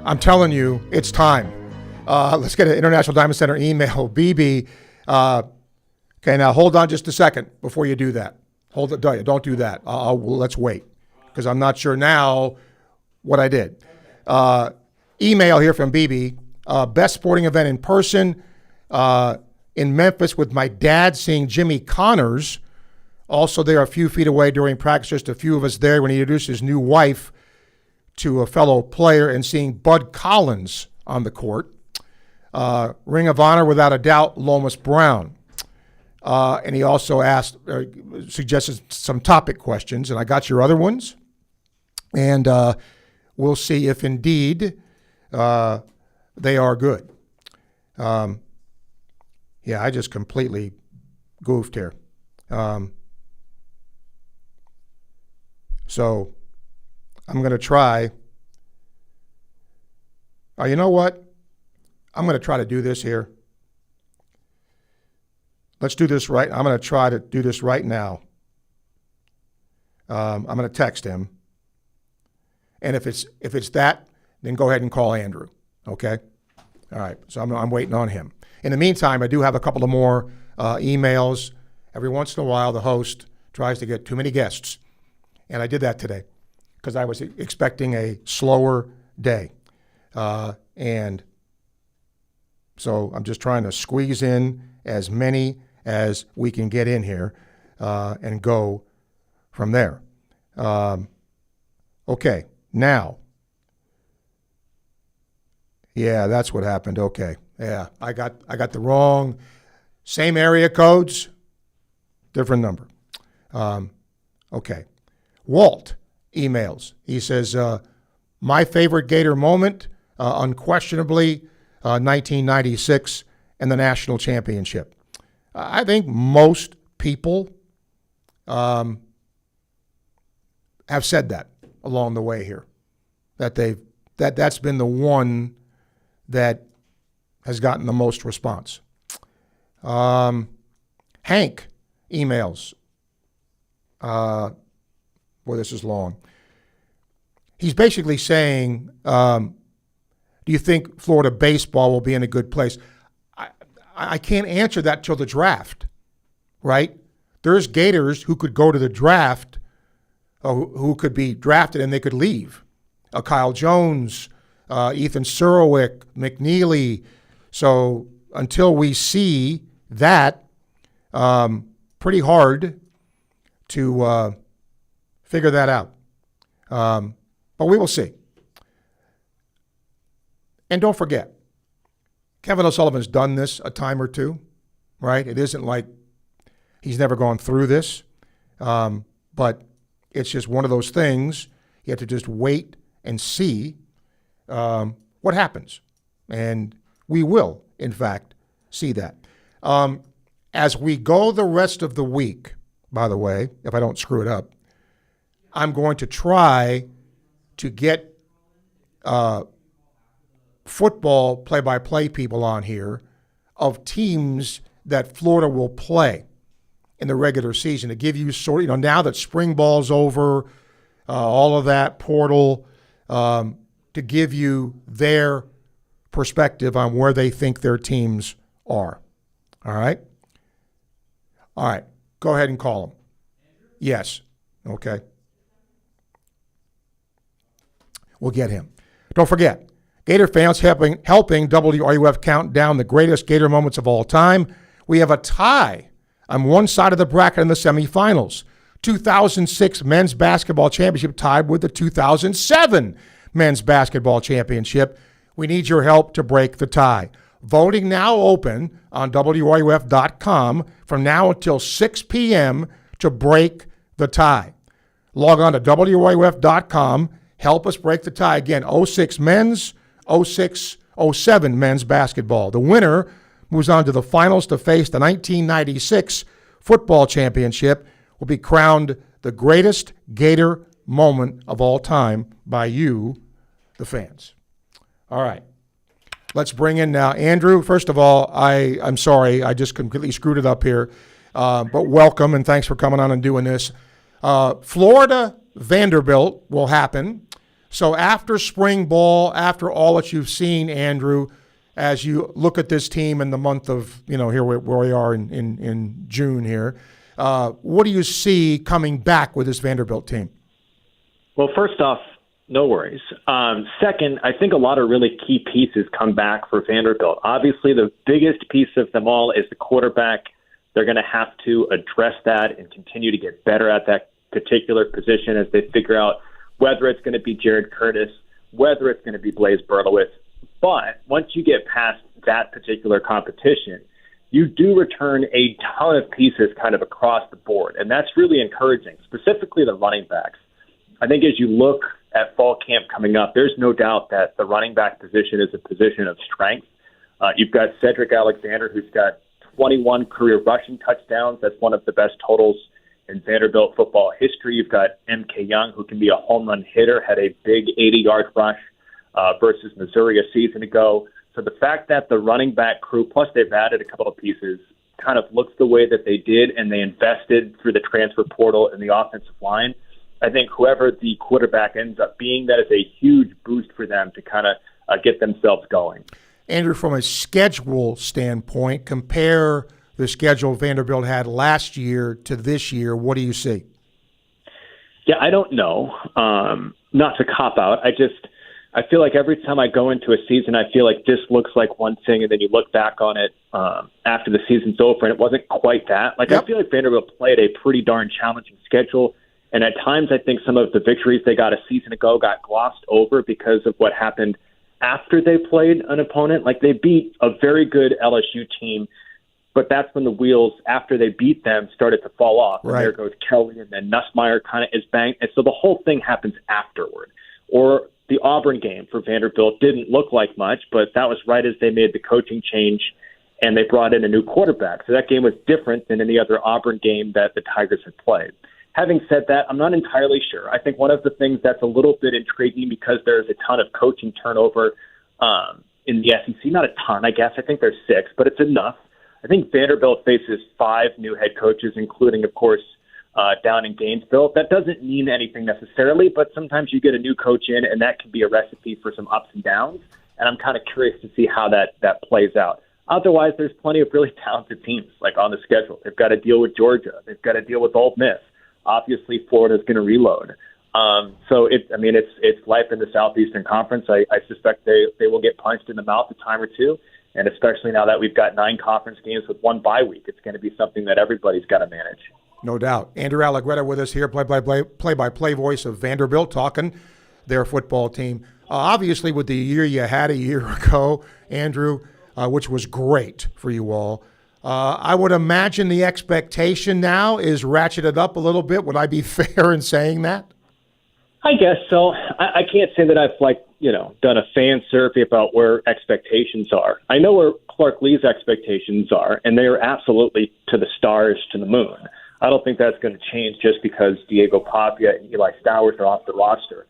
I'm telling you, it's time. Let's get an International Diamond Center email. BB, okay, now hold on just a second before you do that. Hold it, don't do that. Let's wait, because I'm not sure now what I did. Email here from BB. Best sporting event in person in Memphis with my dad seeing Jimmy Connors. Also there a few feet away during practice, just a few of us there when he introduced his new wife to a fellow player and seeing Bud Collins on the court. Ring of Honor, without a doubt, Lomas Brown. And he also suggested some topic questions, and I got your other ones. And we'll see if indeed they are good. Yeah, I just completely goofed here. So I'm going to try. You know what? I'm going to try to do this here. Let's do this right. I'm going to try to do this right now. I'm going to text him. And if it's that, then go ahead and call Andrew. Okay? All right. So I'm waiting on him. In the meantime, I do have a couple of more emails. Every once in a while, the host tries to get too many guests. And I did that today because I was expecting a slower day. And so I'm just trying to squeeze in as many as we can get in here and go from there. Okay, now. Yeah, that's what happened. Okay. Yeah, I got the wrong, same area codes, different number. Okay. Walt emails. He says, my favorite Gator moment, unquestionably, 1996 and the national championship. I think most people have said that along the way here, that's been the one that has gotten the most response. Hank emails. Boy, this is long. He's basically saying, do you think Florida baseball will be in a good place? I can't answer that till the draft, right? There's Gators who could go to the draft, who could be drafted and they could leave. Kyle Jones, Ethan Surowick, McNeely. So until we see that, pretty hard to figure that out. But we will see. And don't forget, Kevin O'Sullivan's done this a time or two, right? It isn't like he's never gone through this. But it's just one of those things. You have to just wait and see what happens. And we will, in fact, see that. As we go the rest of the week, by the way, if I don't screw it up, I'm going to try to get football play-by-play people on here of teams that Florida will play in the regular season to give you now that spring ball's over, all of that, portal, to give you their perspective on where they think their teams are. All right? All right. Go ahead and call them. Yes. Okay. We'll get him. Don't forget, Gator fans helping WRUF count down the greatest Gator moments of all time. We have a tie on one side of the bracket in the semifinals. 2006 men's basketball championship tied with the 2007 men's basketball championship. We need your help to break the tie. Voting now open on WRUF.com from now until 6 p.m. to break the tie. Log on to WRUF.com. Help us break the tie. Again, 06 men's, 06-07 men's basketball. The winner moves on to the finals to face the 1996 football championship. Will be crowned the greatest Gator moment of all time by you, the fans. All right. Let's bring in now Andrew. First of all, I'm sorry. I just completely screwed it up here. But welcome, and thanks for coming on and doing this. Florida Vanderbilt will happen. So after spring ball, after all that you've seen, Andrew, as you look at this team in the month of, here where we are in June here, what do you see coming back with this Vanderbilt team? Well, first off, no worries. Second, I think a lot of really key pieces come back for Vanderbilt. Obviously, the biggest piece of them all is the quarterback. They're going to have to address that and continue to get better at that particular position as they figure out whether it's going to be Jared Curtis, whether it's going to be Blaise Berlowitz. But once you get past that particular competition, you do return a ton of pieces kind of across the board, and that's really encouraging, specifically the running backs. I think as you look at fall camp coming up, there's no doubt that the running back position is a position of strength. You've got Cedric Alexander, who's got 21 career rushing touchdowns. That's one of the best totals in Vanderbilt football history. You've got M.K. Young, who can be a home run hitter, had a big 80-yard rush versus Missouri a season ago. So the fact that the running back crew, plus they've added a couple of pieces, kind of looks the way that they did, and they invested through the transfer portal in the offensive line, I think whoever the quarterback ends up being, that is a huge boost for them to kind of get themselves going. Andrew, from a schedule standpoint, compare the schedule Vanderbilt had last year to this year. What do you see? Yeah, I don't know. Not to cop out. I feel like every time I go into a season, I feel like this looks like one thing, and then you look back on it after the season's over, and it wasn't quite that. Like, I feel like Vanderbilt played a pretty darn challenging schedule, and at times I think some of the victories they got a season ago got glossed over because of what happened after they played an opponent. Like, they beat a very good LSU team, but that's when the wheels, after they beat them, started to fall off. Right. And there goes Kelly, and then Nussmeier kind of is banged. And so the whole thing happens afterward. Or the Auburn game for Vanderbilt didn't look like much, but that was right as they made the coaching change and they brought in a new quarterback. So that game was different than any other Auburn game that the Tigers had played. Having said that, I'm not entirely sure. I think one of the things that's a little bit intriguing, because there's a ton of coaching turnover in the SEC, not a ton, I guess. I think there's 6, but it's enough. I think Vanderbilt faces 5 new head coaches, including, of course, down in Gainesville. That doesn't mean anything necessarily, but sometimes you get a new coach in, and that can be a recipe for some ups and downs. And I'm kind of curious to see how that plays out. Otherwise, there's plenty of really talented teams like on the schedule. They've got to deal with Georgia. They've got to deal with Ole Miss. Obviously, Florida's going to reload. So it's life in the Southeastern Conference. I suspect they will get punched in the mouth a time or two. And especially now that we've got 9 conference games with 1 bye week, it's going to be something that everybody's got to manage. No doubt. Andrew Allegretta with us here, play-by-play voice of Vanderbilt, talking their football team. Obviously, with the year you had a year ago, Andrew, which was great for you all, I would imagine the expectation now is ratcheted up a little bit. Would I be fair in saying that? I guess so. I can't say that I've done a fan survey about where expectations are. I know where Clark Lea's expectations are, and they are absolutely to the stars, to the moon. I don't think that's going to change just because Diego Papia and Eli Stowers are off the roster.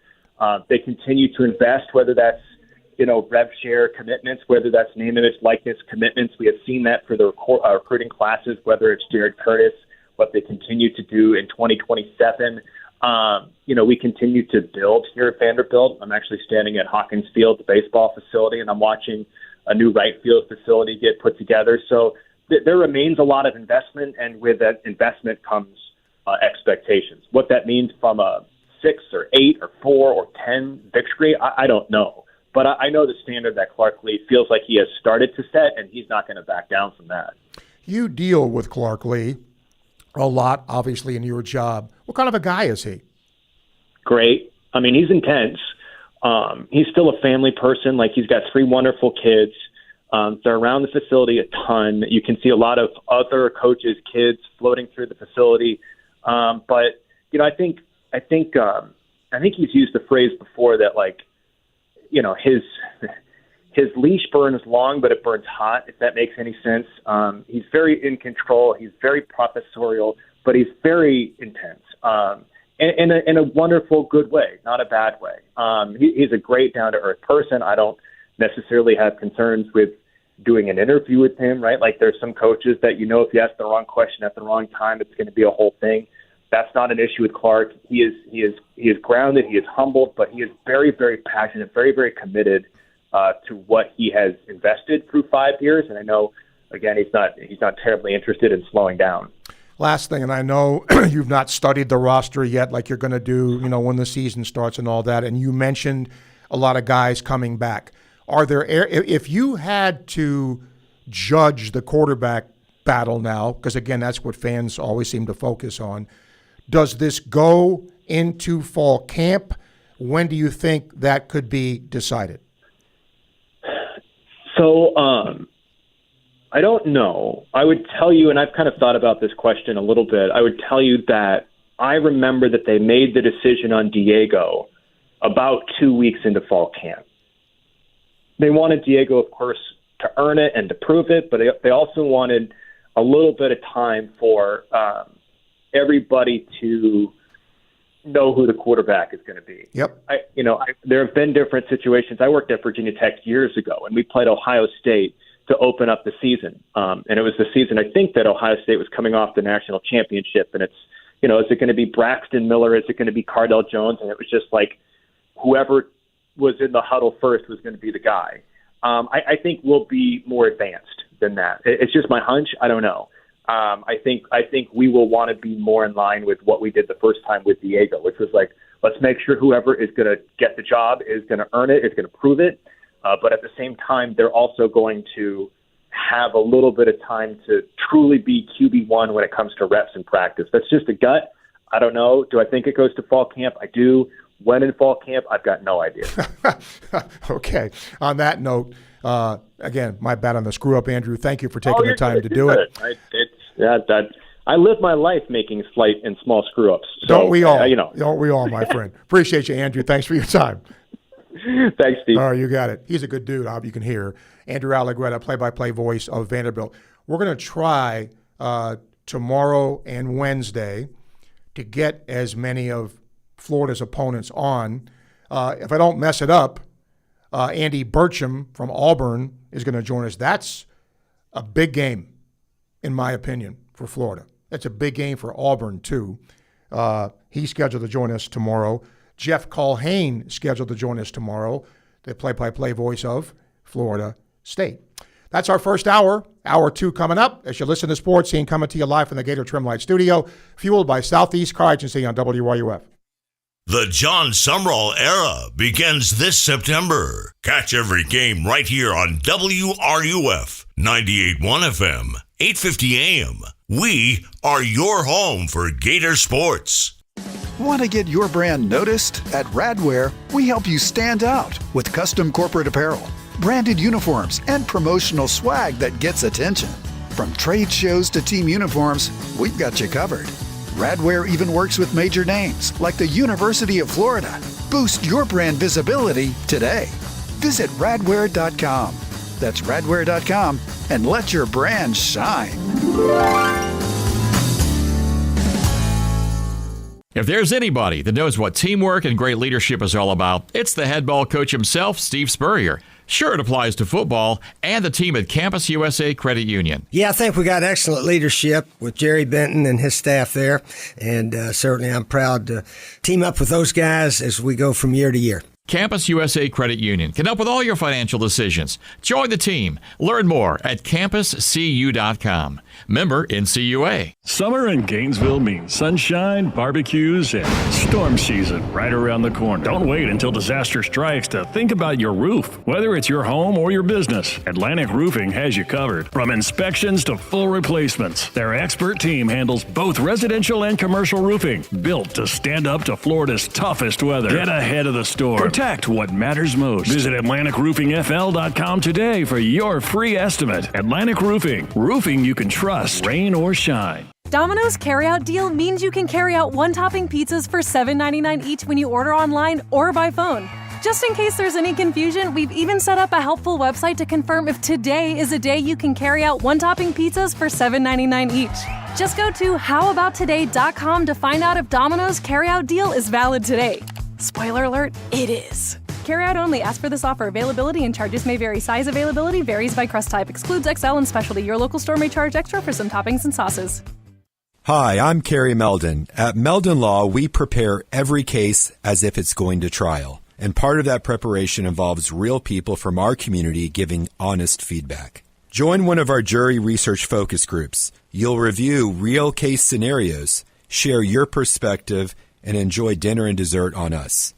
They continue to invest, whether that's rev share commitments, whether that's name, image, likeness commitments. We have seen that for the recruiting classes, whether it's Jared Curtis, what they continue to do in 2027. We continue to build here at Vanderbilt. I'm actually standing at Hawkins Field, the baseball facility, and I'm watching a new right field facility get put together. So there remains a lot of investment, and with that investment comes expectations. What that means from a 6 or 8 or 4 or 10 victory, I don't know. But I know the standard that Clark Lee feels like he has started to set, and he's not going to back down from that. You deal with Clark Lee a lot, obviously, in your job. What kind of a guy is he? Great. I mean, he's intense. He's still a family person. Like, he's got 3 wonderful kids. They're around the facility a ton. You can see a lot of other coaches' kids floating through the facility. But I think he's used the phrase before that, like, his leash burns long, but it burns hot, if that makes any sense. He's very in control. He's very professorial, but he's very intense. In a wonderful, good way, not a bad way. He's a great, down-to-earth person. I don't necessarily have concerns with doing an interview with him, right? Like, there's some coaches that, if you ask the wrong question at the wrong time, it's going to be a whole thing. That's not an issue with Clark. He is grounded. He is humbled, but he is very, very passionate, very, very committed to what he has invested through 5 years. And I know, again, he's not terribly interested in slowing down. Last thing, and I know you've not studied the roster yet like you're going to do, when the season starts and all that, and you mentioned a lot of guys coming back. Are there, if you had to judge the quarterback battle now, because, again, that's what fans always seem to focus on, does this go into fall camp? When do you think that could be decided? So, I don't know. I would tell you, and I've kind of thought about this question a little bit, I would tell you that I remember that they made the decision on Diego about 2 weeks into fall camp. They wanted Diego, of course, to earn it and to prove it, but they also wanted a little bit of time for everybody to, know who the quarterback is going to be. Yep. There have been different situations. I worked at Virginia Tech years ago, and we played Ohio State to open up the season. And it was the season, I think, that Ohio State was coming off the national championship. And it's, is it going to be Braxton Miller? Is it going to be Cardell Jones? And it was just like whoever was in the huddle first was going to be the guy. I think we'll be more advanced than that. It's just my hunch. I don't know. I think we will want to be more in line with what we did the first time with Diego, which was like, let's make sure whoever is going to get the job is going to earn it, is going to prove it. But at the same time, they're also going to have a little bit of time to truly be QB1 when it comes to reps and practice. That's just a gut. I don't know. Do I think it goes to fall camp? I do. When in fall camp? I've got no idea. Okay. On that note, again, my bad on the screw-up, Andrew. Thank you for taking the time to do it. I live my life making slight and small screw-ups. So, don't we all? Don't we all, my friend? Appreciate you, Andrew. Thanks for your time. Thanks, Steve. All right, you got it. He's a good dude. I hope you can hear. Andrew Allegretta, play-by-play voice of Vanderbilt. We're going to try tomorrow and Wednesday to get as many of Florida's opponents on. If I don't mess it up, Andy Burcham from Auburn is going to join us. That's a big game, in my opinion, for Florida. That's a big game for Auburn, too. He's scheduled to join us tomorrow. Jeff Culhane scheduled to join us tomorrow, the play-by-play voice of Florida State. That's our first hour. Hour 2 coming up as you listen to Sports Scene, coming to you live from the Gator Trimlight Studio, fueled by Southeast Car Agency on WRUF. The John Sumrall era begins this September. Catch every game right here on WRUF 98.1 FM, 850 AM. We are your home for Gator sports. Want to get your brand noticed? At Radware, we help you stand out with custom corporate apparel, branded uniforms, and promotional swag that gets attention. From trade shows to team uniforms, we've got you covered. Radware even works with major names like the University of Florida. Boost your brand visibility today. Visit radware.com. That's radware.com and let your brand shine. If there's anybody that knows what teamwork and great leadership is all about, it's the head ball coach himself, Steve Spurrier. Sure, it applies to football and the team at Campus USA Credit Union. Yeah, I think we got excellent leadership with Jerry Benton and his staff there, and certainly I'm proud to team up with those guys as we go from year to year. Campus USA Credit Union can help with all your financial decisions. Join the team. Learn more at campuscu.com. Member NCUA. Summer in Gainesville means sunshine, barbecues, and storm season right around the corner. Don't wait until disaster strikes to think about your roof. Whether it's your home or your business, Atlantic Roofing has you covered. From inspections to full replacements, their expert team handles both residential and commercial roofing. Built to stand up to Florida's toughest weather. Get ahead of the storm. Protect what matters most. Visit AtlanticRoofingFL.com today for your free estimate. Atlantic Roofing. Roofing you can trust, rain or shine. Domino's carryout deal means you can carry out one-topping pizzas for $7.99 each when you order online or by phone. Just in case there's any confusion, we've even set up a helpful website to confirm if today is a day you can carry out one-topping pizzas for $7.99 each. Just go to howaboutoday.com to find out if Domino's carryout deal is valid today. Spoiler alert, it is. Carryout only. Ask for this offer. Availability and charges may vary. Size availability varies by crust type. Excludes XL and specialty. Your local store may charge extra for some toppings and sauces. Hi, I'm Kerry Meldon. At Meldon Law, we prepare every case as if it's going to trial. And part of that preparation involves real people from our community giving honest feedback. Join one of our jury research focus groups. You'll review real case scenarios, share your perspective, and enjoy dinner and dessert on us.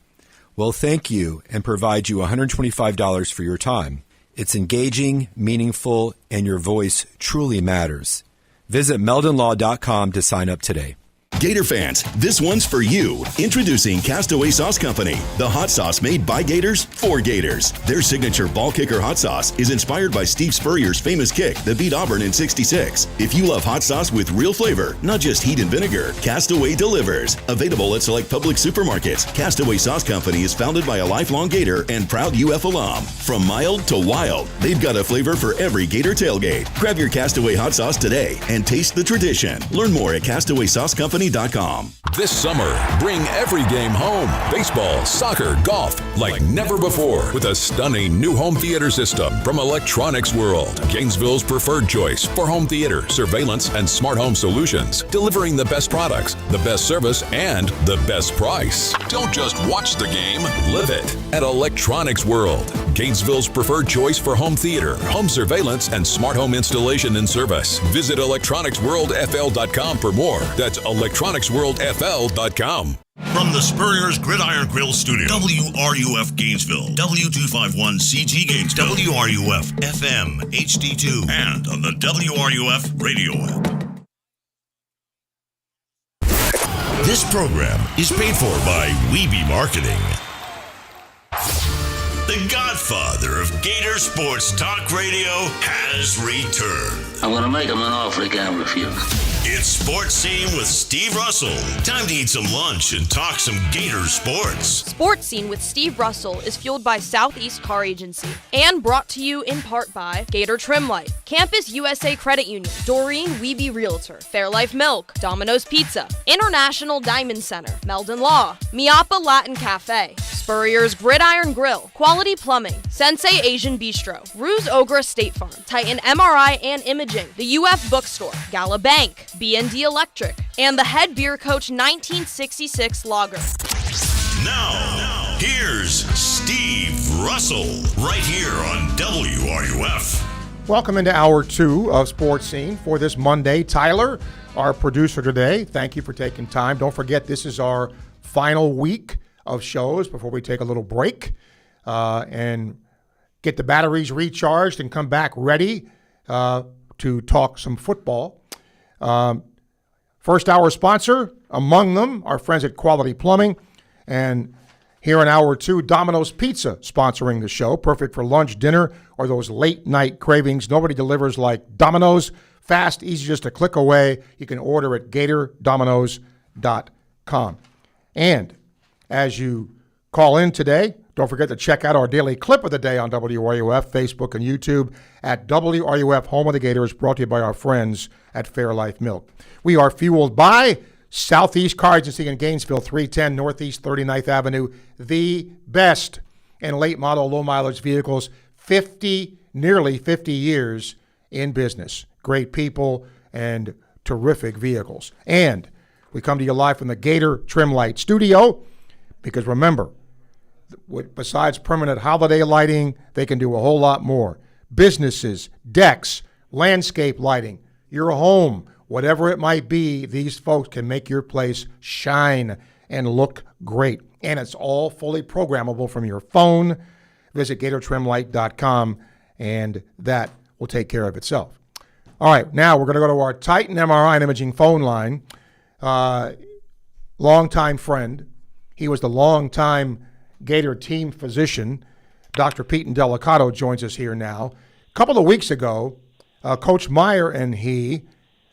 We'll thank you and provide you $125 for your time. It's engaging, meaningful, and your voice truly matters. Visit meldonlaw.com to sign up today. Gator fans, this one's for you. Introducing Castaway Sauce Company, the hot sauce made by Gators for Gators. Their signature ball kicker hot sauce is inspired by Steve Spurrier's famous kick that beat Auburn in '66. If you love hot sauce with real flavor, not just heat and vinegar, Castaway delivers. Available at select public supermarkets, Castaway Sauce Company is founded by a lifelong Gator and proud UF alum. From mild to wild, they've got a flavor for every Gator tailgate. Grab your Castaway hot sauce today and taste the tradition. Learn more at CastawaySauceCompany.com. Miami.com. This summer, bring every game home. Baseball, soccer, golf, like never before, with a stunning new home theater system from Electronics World, Gainesville's preferred choice for home theater, surveillance, and smart home solutions, delivering the best products, the best service, and the best price. Don't just watch the game, live it at Electronics World, Gainesville's preferred choice for home theater, home surveillance, and smart home installation and service. Visit electronicsworldfl.com for more. That's electronicsworldfl.com. From the Spurrier's Gridiron Grill Studio, WRUF Gainesville, W251CG Gainesville, WRUF FM HD2, and on the WRUF radio app. This program is paid for by Weeby Marketing. The godfather of Gator Sports Talk Radio has returned. I'm going to make him an offer he can't refuse. It's Sports Scene with Steve Russell. Time to eat some lunch and talk some Gator sports. Sports Scene with Steve Russell is fueled by Southeast Car Agency and brought to you in part by Gator Trim Light, Campus USA Credit Union, Doreen Wiebe Realtor, Fairlife Milk, Domino's Pizza, International Diamond Center, Meldon Law, Miapa Latin Cafe, Spurrier's Gridiron Grill, Quality Plumbing, Sensei Asian Bistro, Ruse Ogra State Farm, Titan MRI and Imaging, the UF Bookstore, Gala Bank, B&D Electric, and the Head Beer Coach 1966 Lager. Now, here's Steve Russell, right here on WRUF. Welcome into Hour 2 of Sports Scene for this Monday. Tyler, our producer today, thank you for taking time. Don't forget, this is our final week of shows before we take a little break and get the batteries recharged and come back ready to talk some football. First hour sponsor, among them, our friends at Quality Plumbing. And here in Hour 2, Domino's Pizza sponsoring the show. Perfect for lunch, dinner, or those late night cravings. Nobody delivers like Domino's. Fast, easy, just a click away. You can order at GatorDomino's.com. And as you call in today, don't forget to check out our daily clip of the day on WRUF, Facebook, and YouTube at WRUF Home of the Gators, brought to you by our friends at Fairlife Milk. We are fueled by Southeast Car Agency in Gainesville, 310 Northeast 39th Avenue, the best in late model, low mileage vehicles, nearly 50 years in business. Great people and terrific vehicles. And we come to you live from the Gator Trim Light Studio, because remember, besides permanent holiday lighting, they can do a whole lot more. Businesses, decks, landscape lighting, your home, whatever it might be, these folks can make your place shine and look great. And it's all fully programmable from your phone. Visit GatorTrimLight.com, and that will take care of itself. All right, now we're going to go to our Titan MRI and Imaging phone line. Longtime friend. He was the longtime Gator team physician. Dr. Pete Indelicato joins us here now. A couple of weeks ago, Coach Meyer and he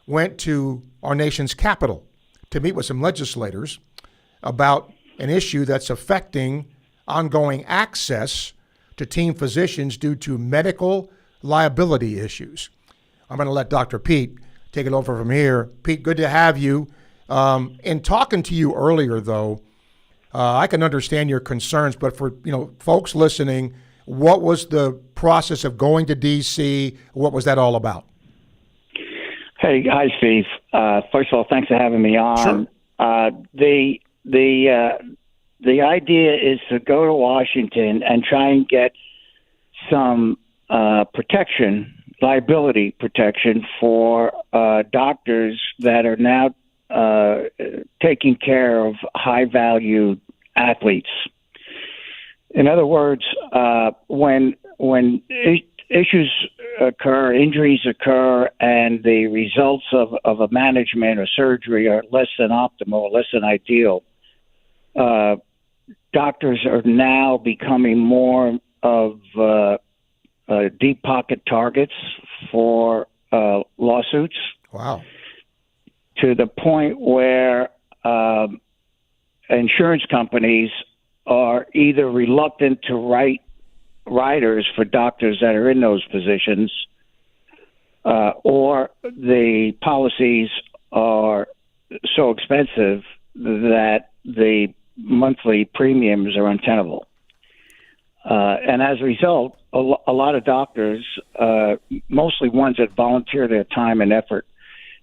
went to our nation's capital to meet with some legislators about an issue that's affecting ongoing access to team physicians due to medical liability issues. I'm going to let Dr. Pete take it over from here. Pete, good to have you. In talking to you earlier, though, I can understand your concerns, but for folks listening, what was the process of going to D.C.? What was that all about? Hey, hi, Steve. First of all, thanks for having me on. Sure. The idea is to go to Washington and try and get some liability protection for doctors that are now taking care of high-value athletes. In other words, when issues occur, injuries occur, and the results of a management or surgery are less than optimal, less than ideal, doctors are now becoming more of deep pocket targets for lawsuits. Wow. To the point where insurance companies are either reluctant to write riders for doctors that are in those positions, or the policies are so expensive that the monthly premiums are untenable. And as a result, a lot of doctors, mostly ones that volunteer their time and effort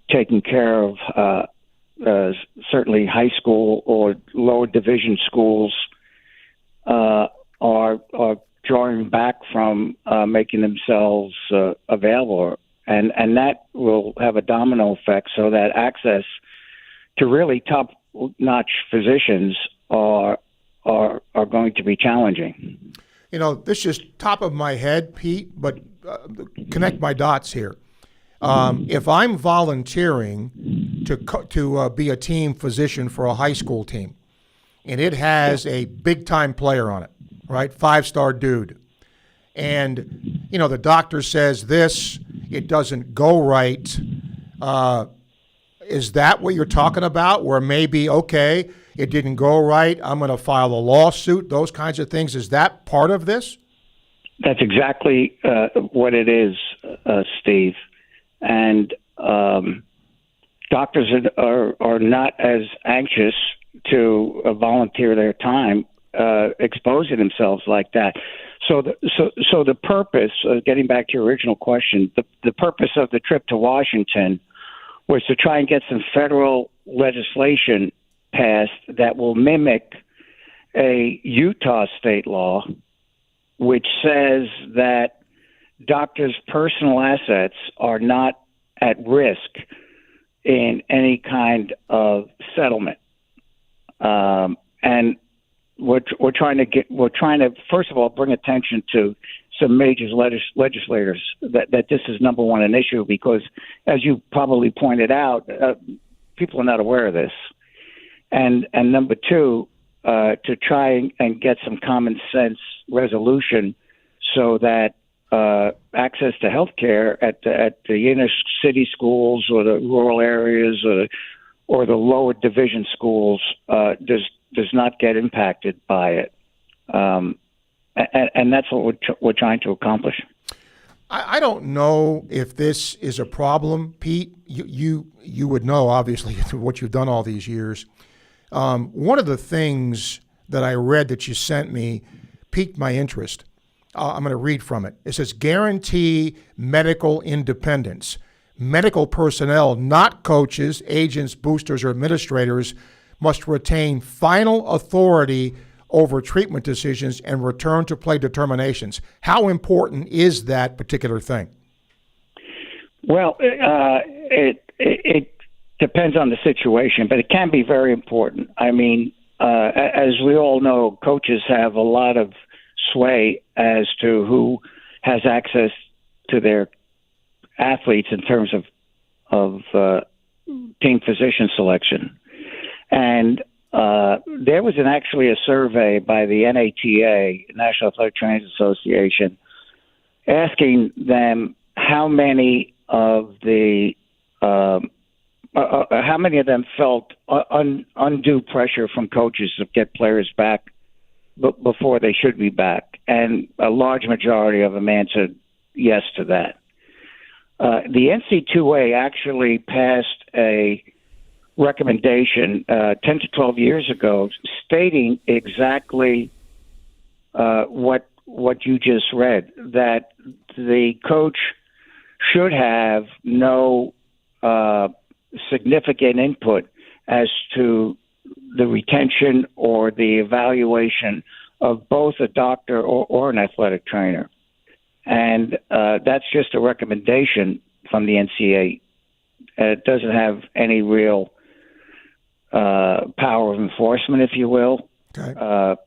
taking care of certainly high school or lower division schools, are drawing back from making themselves available. And that will have a domino effect so that access to really top-notch physicians are going to be challenging. You know, this is top of my head, Pete, but connect my dots here. If I'm volunteering to be a team physician for a high school team, and it has a big-time player on it, right, 5-star dude, and, you know, the doctor says this, it doesn't go right, is that what you're talking about, where maybe, okay, it didn't go right, I'm going to file a lawsuit, those kinds of things? Is that part of this? That's exactly what it is, Steve. And doctors are not as anxious to volunteer their time exposing themselves like that. So the purpose, getting back to your original question, the purpose of the trip to Washington was to try and get some federal legislation passed that will mimic a Utah state law, which says that doctors' personal assets are not at risk in any kind of settlement. And we're trying to first of all bring attention to some major legislators that this is number one an issue, because as you probably pointed out, people are not aware of this. And number two, to try and get some common sense resolution so that access to health care at the inner city schools or the rural areas or the lower division schools does not get impacted by it. And that's what we're trying to accomplish. I don't know if this is a problem, Pete. You would know, obviously, what you've done all these years. One of the things that I read that you sent me piqued my interest. I'm going to read from it. It says, guarantee medical independence. Medical personnel, not coaches, agents, boosters, or administrators, must retain final authority over treatment decisions and return to play determinations. How important is that particular thing? Well, it depends on the situation, but it can be very important. I mean, as we all know, coaches have a lot of sway as to who has access to their athletes in terms of team physician selection. And there was actually a survey by the NATA, National Athletic Trainers Association, asking them how many of them felt undue pressure from coaches to get players back before they should be back, and a large majority of them answered yes to that. The NC2A actually passed a recommendation 10 to 12 years ago stating exactly what you just read, that the coach should have no significant input as to the retention or the evaluation of both a doctor or an athletic trainer. And that's just a recommendation from the NCAA. It doesn't have any real power of enforcement, if you will. Okay.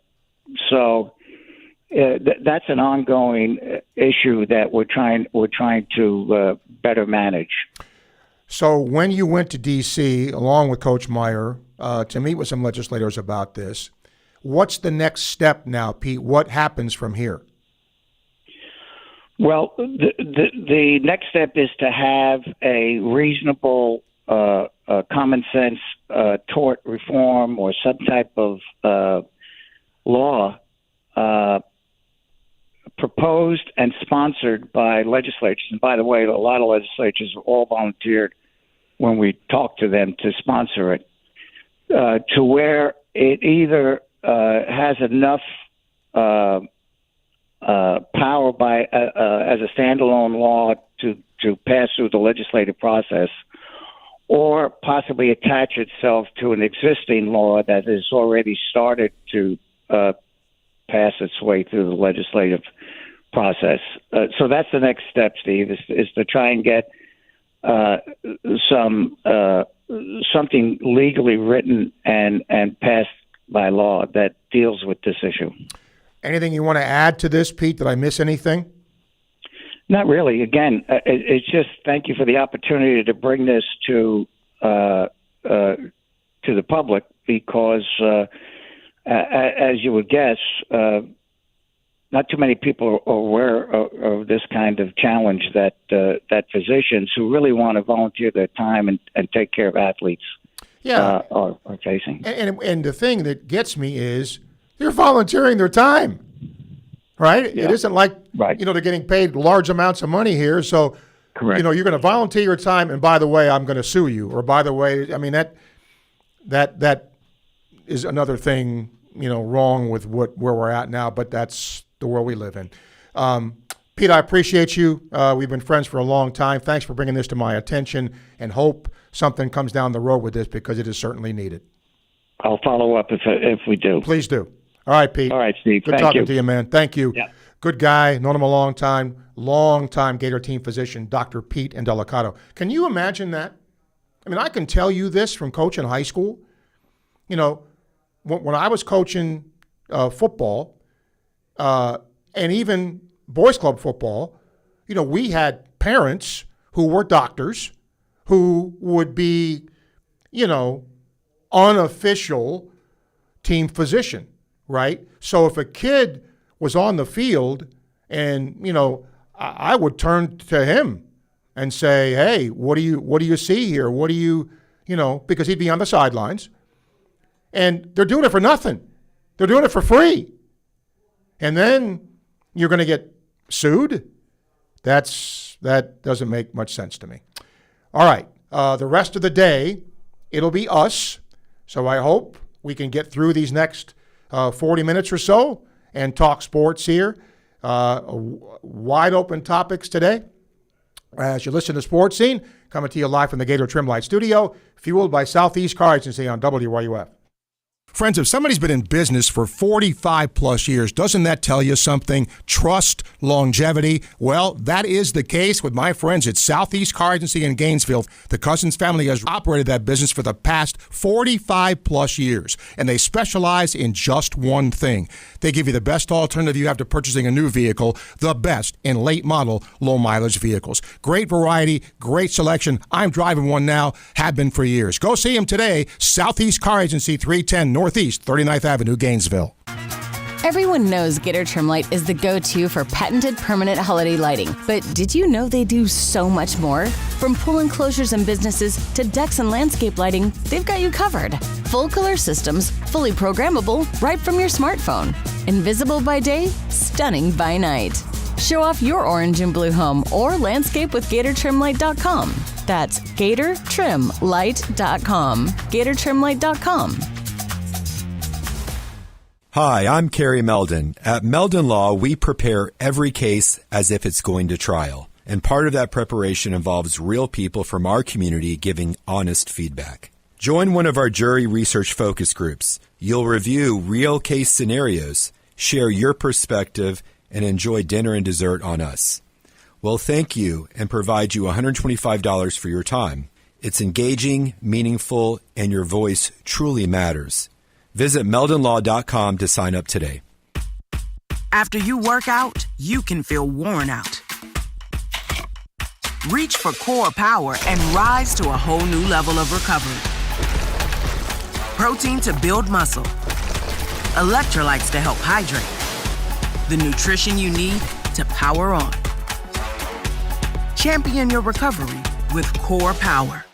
That's an ongoing issue that we're trying to better manage. So when you went to D.C. along with Coach Meyer to meet with some legislators about this, what's the next step now, Pete? What happens from here? Well, the next step is to have a reasonable common sense tort reform or some type of law proposed and sponsored by legislatures. And by the way, a lot of legislatures are all volunteered when we talk to them to sponsor it, to where it either has enough power by as a standalone law to pass through the legislative process, or possibly attach itself to an existing law that has already started to pass its way through the legislative process. So that's the next step, Steve, is to try and get something legally written and passed by law that deals with this issue. Anything you want to add to this, Pete? Did I miss anything? Not really. Again, it's just thank you for the opportunity to bring this to the public, because as you would guess, not too many people are aware of this kind of challenge that physicians who really want to volunteer their time and take care of athletes are facing. And the thing that gets me is they're volunteering their time, right? Yeah. It isn't like they're getting paid large amounts of money here. So, correct. You're going to volunteer your time, and by the way, I'm going to sue you. Or by the way, I mean that is another thing wrong with where we're at now. But that's the world we live in. Pete, I appreciate you. We've been friends for a long time. Thanks for bringing this to my attention, and hope something comes down the road with this, because it is certainly needed. I'll follow up if we do. Please do. All right, Pete. All right, Steve. Good talking to you, man. Thank you. Yeah. Good guy. Known him a long time Gator team physician, Dr. Pete Allegretta. Can you imagine that? I mean, I can tell you this from coaching high school. When I was coaching football and even boys club football, we had parents who were doctors who would be, unofficial team physician, right? So if a kid was on the field and, I would turn to him and say, hey, what do you see here? What do you, because he'd be on the sidelines. And they're doing it for nothing. They're doing it for free. And then you're going to get sued? That doesn't make much sense to me. All right. The rest of the day, it'll be us. So I hope we can get through these next 40 minutes or so and talk sports here. Wide open topics today. As you listen to Sports Scene, coming to you live from the Gator Trim Light Studio, fueled by Southeast Car Agency on WRUF. Friends, if somebody's been in business for 45 plus years, doesn't that tell you something? Trust, longevity. Well, that is the case with my friends at Southeast Car Agency in Gainesville. The Cousins family has operated that business for the past 45 plus years, and they specialize in just one thing. They give you the best alternative you have to purchasing a new vehicle, the best in late model, low mileage vehicles. Great variety, great selection. I'm driving one now, have been for years. Go see them today, Southeast Car Agency, 310 Northeast 39th Avenue, Gainesville. Everyone knows Gator Trim Light is the go-to for patented permanent holiday lighting. But did you know they do so much more? From pool enclosures and businesses to decks and landscape lighting, they've got you covered. Full color systems, fully programmable, right from your smartphone. Invisible by day, stunning by night. Show off your orange and blue home or landscape with GatorTrimLight.com. That's GatorTrimLight.com. GatorTrimLight.com. Hi, I'm Kerry Meldon. At Meldon Law, we prepare every case as if it's going to trial. And part of that preparation involves real people from our community giving honest feedback. Join one of our jury research focus groups. You'll review real case scenarios, share your perspective, and enjoy dinner and dessert on us. We'll thank you and provide you $125 for your time. It's engaging, meaningful, and your voice truly matters. Visit meldonlaw.com to sign up today. After you work out, you can feel worn out. Reach for Core Power and rise to a whole new level of recovery. Protein to build muscle. Electrolytes to help hydrate. The nutrition you need to power on. Champion your recovery with Core Power.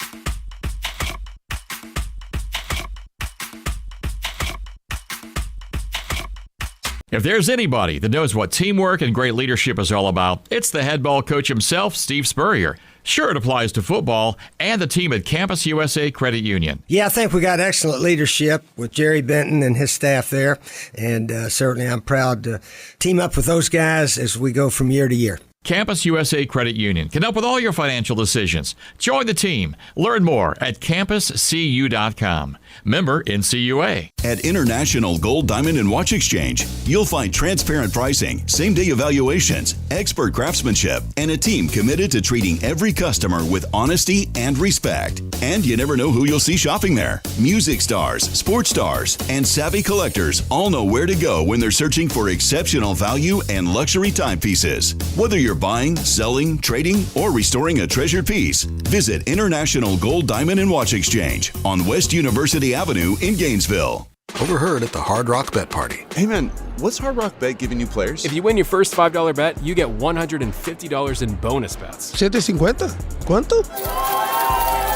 If there's anybody that knows what teamwork and great leadership is all about, it's the head ball coach himself, Steve Spurrier. Sure, it applies to football and the team at Campus USA Credit Union. Yeah, I think we got excellent leadership with Jerry Benton and his staff there, and certainly I'm proud to team up with those guys as we go from year to year. Campus USA Credit Union can help with all your financial decisions. Join the team. Learn more at campuscu.com. Member NCUA. At International Gold, Diamond, and Watch Exchange, you'll find transparent pricing, same-day evaluations, expert craftsmanship, and a team committed to treating every customer with honesty and respect. And you never know who you'll see shopping there. Music stars, sports stars, and savvy collectors all know where to go when they're searching for exceptional value and luxury timepieces. Whether you're buying, selling, trading, or restoring a treasured piece, visit International Gold, Diamond, and Watch Exchange on West University Avenue in Gainesville. Overheard at the Hard Rock Bet Party. Hey man, what's Hard Rock Bet giving you players? If you win your first $5 bet, you get $150 in bonus bets. $750? ¿Cuánto?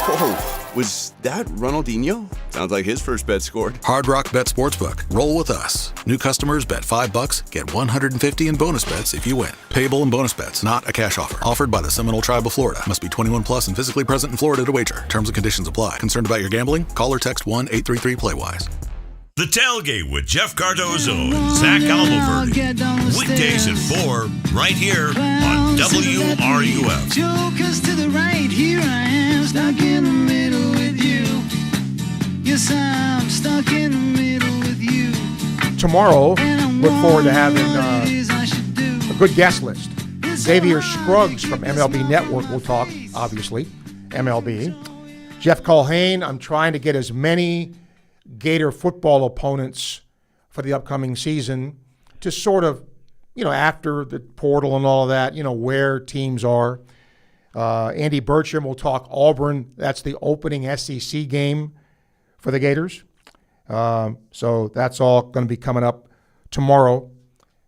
Whoa, was that Ronaldinho? Sounds like his first bet scored. Hard Rock Bet Sportsbook. Roll with us. New customers bet $5, get $150 in bonus bets if you win. Payable in bonus bets, not a cash offer. Offered by the Seminole Tribe of Florida. Must be 21 plus and physically present in Florida to wager. Terms and conditions apply. Concerned about your gambling? Call or text 1-833-PLAY-WISE. The Tailgate with Jeff Cardozo and Zach Almoverdi. Weekdays at 4, right here on WRUF. Jokers to the right, here I am, stuck in the middle with you. Yes, I'm stuck in the middle with you. Tomorrow, look forward to having a good guest list. Xavier Scruggs from MLB Network will talk, obviously, MLB. Jeff Culhane, I'm trying to get as many Gator football opponents for the upcoming season to sort of, after the portal and all of that, where teams are. Andy Burcham will talk Auburn. That's the opening SEC game for the Gators. So that's all going to be coming up tomorrow.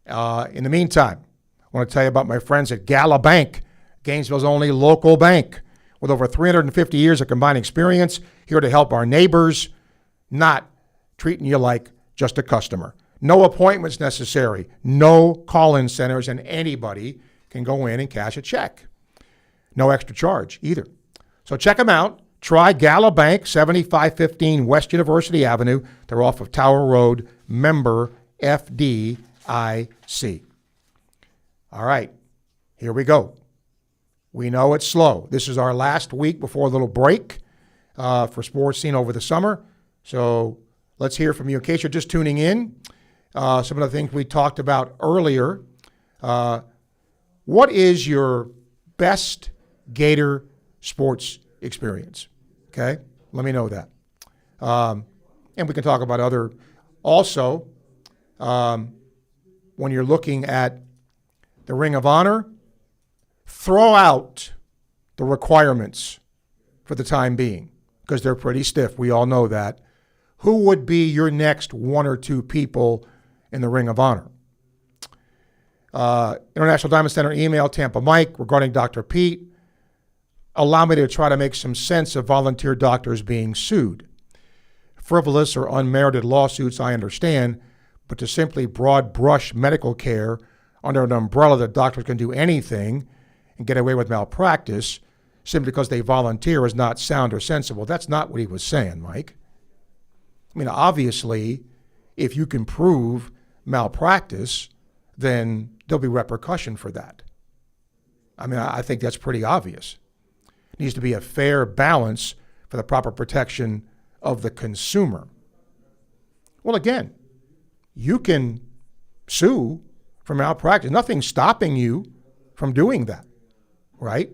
In the meantime, I want to tell you about my friends at Gala Bank, Gainesville's only local bank. With over 350 years of combined experience, here to help our neighbors, not treating you like just a customer. No appointments necessary, no call-in centers, and anybody can go in and cash a check. No extra charge either. So check them out. Try Gala Bank, 7515 West University Avenue. They're off of Tower Road, member FDIC. All right, here we go. We know it's slow. This is our last week before a little break for Sports Scene over the summer. So let's hear from you. In case you're just tuning in, some of the things we talked about earlier. What is your best Gator sports experience? Okay, let me know that. And we can talk about other. Also, when you're looking at the Ring of Honor, throw out the requirements for the time being because they're pretty stiff. We all know that. Who would be your next one or two people in the Ring of Honor? International Diamond Center email, Tampa Mike, regarding Dr. Pete. Allow me to try to make some sense of volunteer doctors being sued. Frivolous or unmerited lawsuits, I understand, but to simply broad brush medical care under an umbrella that doctors can do anything and get away with malpractice simply because they volunteer is not sound or sensible. That's not what he was saying, Mike. I mean, obviously, if you can prove malpractice, then there'll be repercussion for that. I mean, I think that's pretty obvious. It needs to be a fair balance for the proper protection of the consumer. Well, again, you can sue for malpractice. Nothing's stopping you from doing that, right?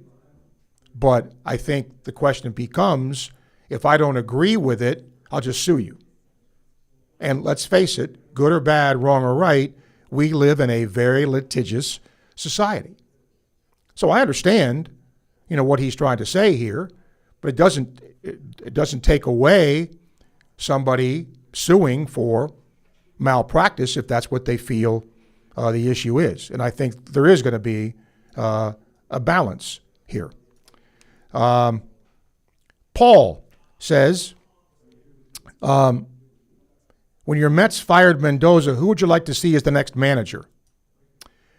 But I think the question becomes, if I don't agree with it, I'll just sue you. And let's face it, good or bad, wrong or right, we live in a very litigious society. So I understand, what he's trying to say here, but it doesn't take away somebody suing for malpractice if that's what they feel the issue is. And I think there is going to be a balance here. Paul says, when your Mets fired Mendoza, who would you like to see as the next manager?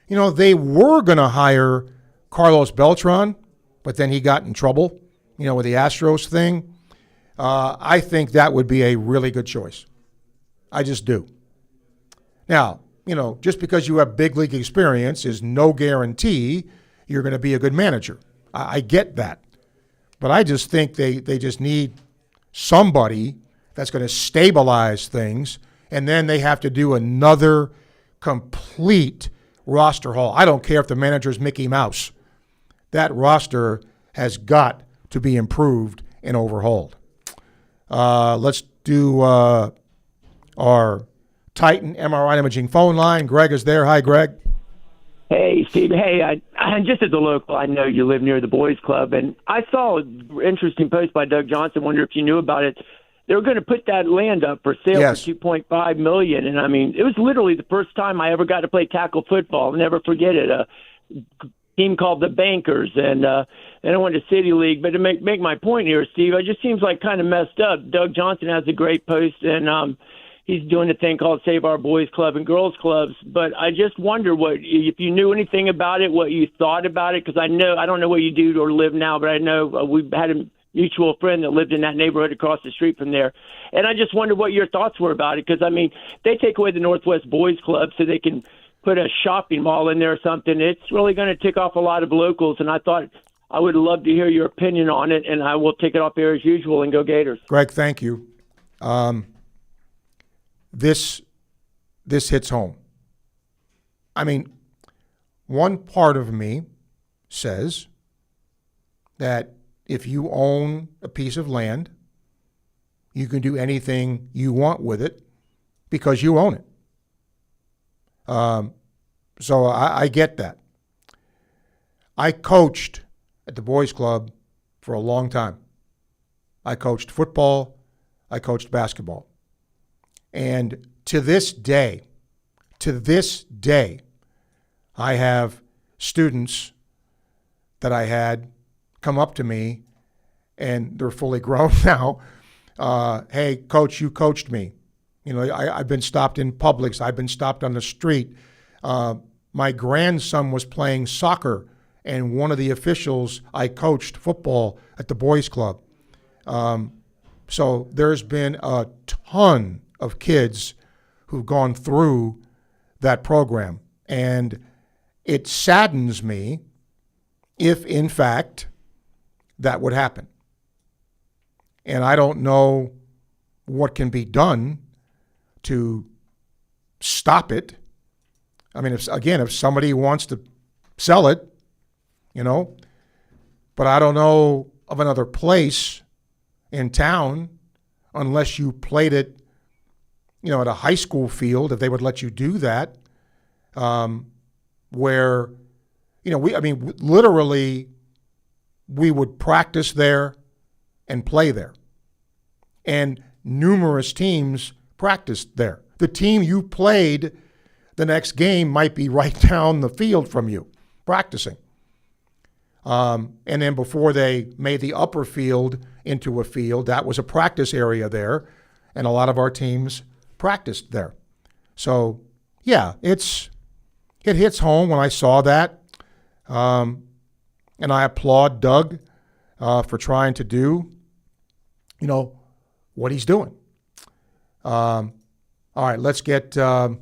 They were going to hire Carlos Beltran, but then he got in trouble, with the Astros thing. I think that would be a really good choice. I just do. Now, just because you have big league experience is no guarantee you're going to be a good manager. I get that. But I just think they just need somebody that's going to stabilize things, and then they have to do another complete roster haul. I don't care if the manager is Mickey Mouse. That roster has got to be improved and overhauled. Let's do our Titan MRI imaging phone line. Greg is there. Hi, Greg. Hey, Steve. Hey, I just as a local, I know you live near the boys' club, and I saw an interesting post by Doug Johnson. Wonder if you knew about it. They were going to put that land up for sale for $2.5 million, and I mean, it was literally the first time I ever got to play tackle football. I'll never forget it. A team called the Bankers, and then I went to City League. But to make my point here, Steve, it just seems like kind of messed up. Doug Johnson has a great post, and he's doing a thing called Save Our Boys Club and Girls Clubs. But I just wonder if you knew anything about it, what you thought about it, because I don't know what you do or live now, but I know we've had a mutual friend that lived in that neighborhood across the street from there. And I just wonder what your thoughts were about it, because, I mean, they take away the Northwest Boys Club so they can put a shopping mall in there or something. It's really going to tick off a lot of locals, and I thought I would love to hear your opinion on it, and I will take it off air as usual and go Gators. Greg, thank you. This hits home. I mean, one part of me says that if you own a piece of land, you can do anything you want with it because you own it. So I get that. I coached at the boys' club for a long time. I coached football. I coached basketball. And to this day, I have students that I had come up to me, and they're fully grown now. Hey, coach, you coached me. I've been stopped in Publix. I've been stopped on the street. My grandson was playing soccer, and one of the officials, I coached football at the boys' club. So there's been a ton of kids who've gone through that program. And it saddens me if, in fact, that would happen. And I don't know what can be done to stop it. I mean, if somebody wants to sell it, but I don't know of another place in town, unless you played it, at a high school field, if they would let you do that, where, literally, we would practice there and play there. And numerous teams practiced there. The team you played the next game might be right down the field from you, practicing. And then before they made the upper field into a field, that was a practice area there, and a lot of our teams practiced there. So, yeah, it hits home when I saw that. And I applaud Doug for trying to do, what he's doing. All right, let's get a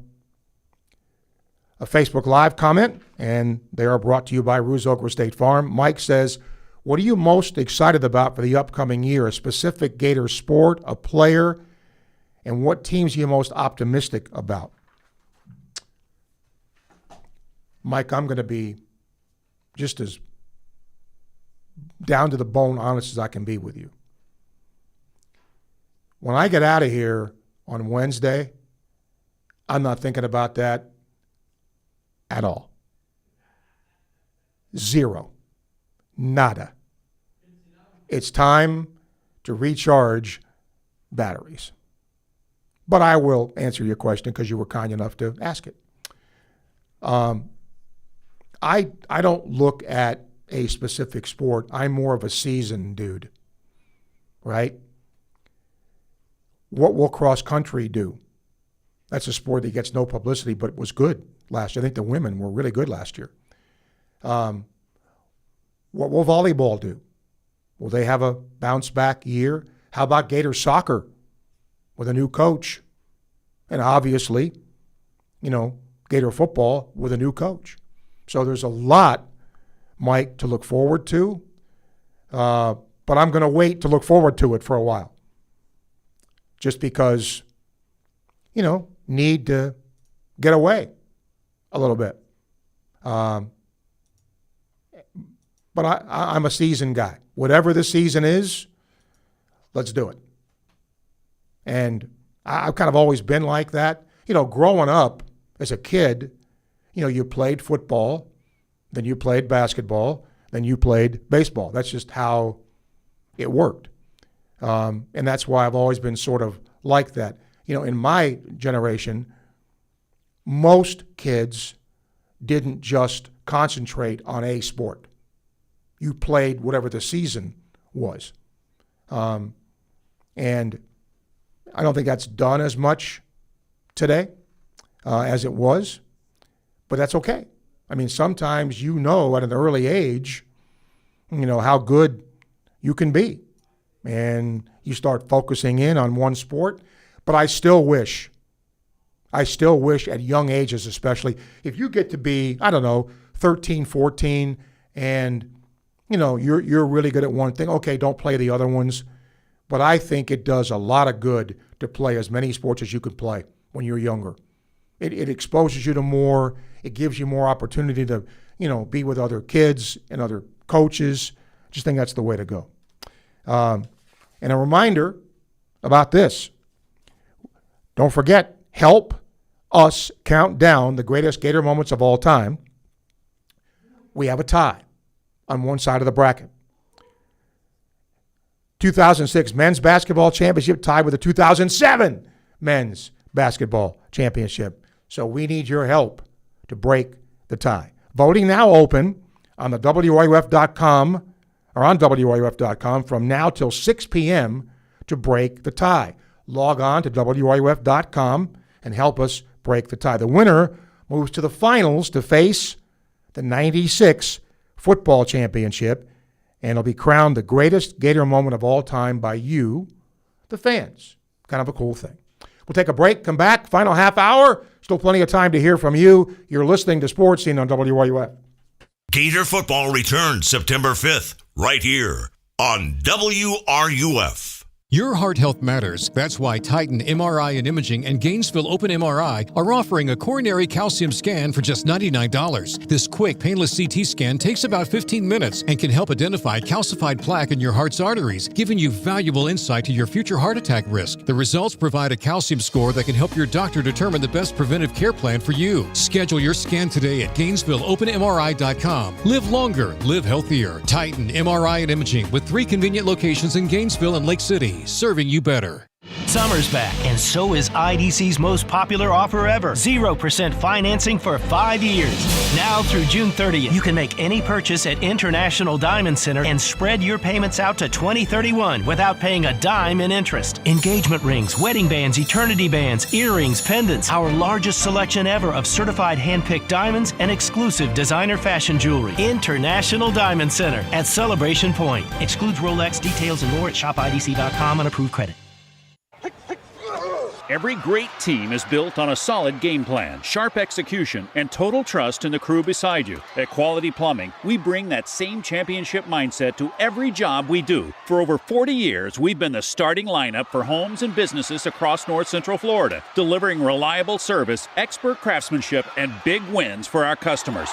Facebook Live comment, and they are brought to you by Ruzoker State Farm. Mike says, what are you most excited about for the upcoming year? A specific Gator sport, a player, and what teams are you most optimistic about? Mike, I'm going to be just as down to the bone honest as I can be with you. When I get out of here on Wednesday, I'm not thinking about that at all. Zero. Nada. It's time to recharge batteries. But I will answer your question because you were kind enough to ask it. I don't look at a specific sport. I'm more of a seasoned dude, right? What will cross country do? That's a sport that gets no publicity, but it was good last year. I think the women were really good last year. What will volleyball do? Will they have a bounce-back year? How about Gator soccer with a new coach? And obviously, Gator football with a new coach. So there's a lot, Mike, to look forward to. But I'm going to wait to look forward to it for a while. Just because, need to get away a little bit. But I'm a seasoned guy. Whatever the season is, let's do it. And I've kind of always been like that. Growing up as a kid, you played football, then you played basketball, then you played baseball. That's just how it worked. And that's why I've always been sort of like that. In my generation, most kids didn't just concentrate on a sport. You played whatever the season was. And I don't think that's done as much today as it was, but that's okay. I mean, sometimes at an early age, how good you can be. And you start focusing in on one sport. But I still wish at young ages especially, if you get to be, 13, 14, and, you're really good at one thing, okay, don't play the other ones. But I think it does a lot of good to play as many sports as you could play when you're younger. It exposes you to more. It gives you more opportunity to, be with other kids and other coaches. Just think that's the way to go. And a reminder about this. Don't forget, help us count down the greatest Gator moments of all time. We have a tie on one side of the bracket. 2006 men's basketball championship tied with the 2007 men's basketball championship. So we need your help to break the tie. Voting now open on the WRUF.com or on WRUF.com from now till 6 p.m. to break the tie. Log on to WRUF.com and help us break the tie. The winner moves to the finals to face the 96 football championship, and it'll be crowned the greatest Gator moment of all time by you, the fans. Kind of a cool thing. We'll take a break, come back, final half hour. Still plenty of time to hear from you. You're listening to Sports Scene on WRUF. Gator football returns September 5th, right here on WRUF. Your heart health matters. That's why Titan MRI and Imaging and Gainesville Open MRI are offering a coronary calcium scan for just $99. This quick, painless CT scan takes about 15 minutes and can help identify calcified plaque in your heart's arteries, giving you valuable insight to your future heart attack risk. The results provide a calcium score that can help your doctor determine the best preventive care plan for you. Schedule your scan today at GainesvilleOpenMRI.com. Live longer, live healthier. Titan MRI and Imaging with 3 convenient locations in Gainesville and Lake City. Serving you better. Summer's back, and so is IDC's most popular offer ever. 0% financing for 5 years. Now through June 30th, you can make any purchase at International Diamond Center and spread your payments out to 2031 without paying a dime in interest. Engagement rings, wedding bands, eternity bands, earrings, pendants, our largest selection ever of certified hand-picked diamonds and exclusive designer fashion jewelry. International Diamond Center at Celebration Point. Excludes Rolex. Details and more at shopidc.com on approved credit. Every great team is built on a solid game plan, sharp execution, and total trust in the crew beside you. At Quality Plumbing, we bring that same championship mindset to every job we do. For over 40 years, we've been the starting lineup for homes and businesses across North Central Florida, delivering reliable service, expert craftsmanship, and big wins for our customers.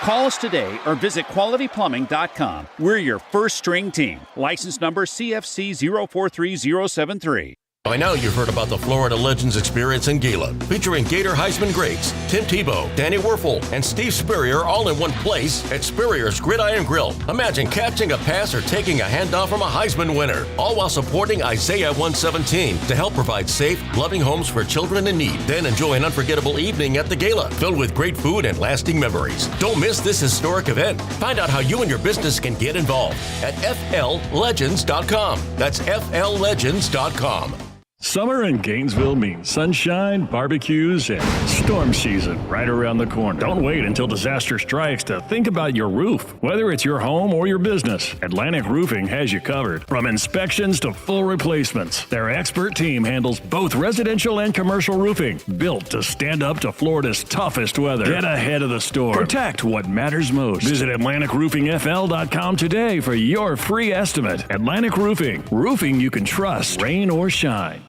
Call us today or visit qualityplumbing.com. We're your first string team. License number CFC 043073. By now you've heard about the Florida Legends Experience in Gila, featuring Gator Heisman greats Tim Tebow, Danny Werfel, and Steve Spurrier all in one place at Spurrier's Gridiron Grill. Imagine catching a pass or taking a handoff from a Heisman winner, all while supporting Isaiah 117 to help provide safe, loving homes for children in need. Then enjoy an unforgettable evening at the Gala, filled with great food and lasting memories. Don't miss this historic event. Find out how you and your business can get involved at FLLegends.com. That's FLLegends.com. Summer in Gainesville means sunshine, barbecues, and storm season right around the corner. Don't wait until disaster strikes to think about your roof. Whether it's your home or your business, Atlantic Roofing has you covered. From inspections to full replacements, their expert team handles both residential and commercial roofing, built to stand up to Florida's toughest weather. Get ahead of the storm. Protect what matters most. Visit AtlanticRoofingFL.com today for your free estimate. Atlantic Roofing. Roofing you can trust, rain or shine.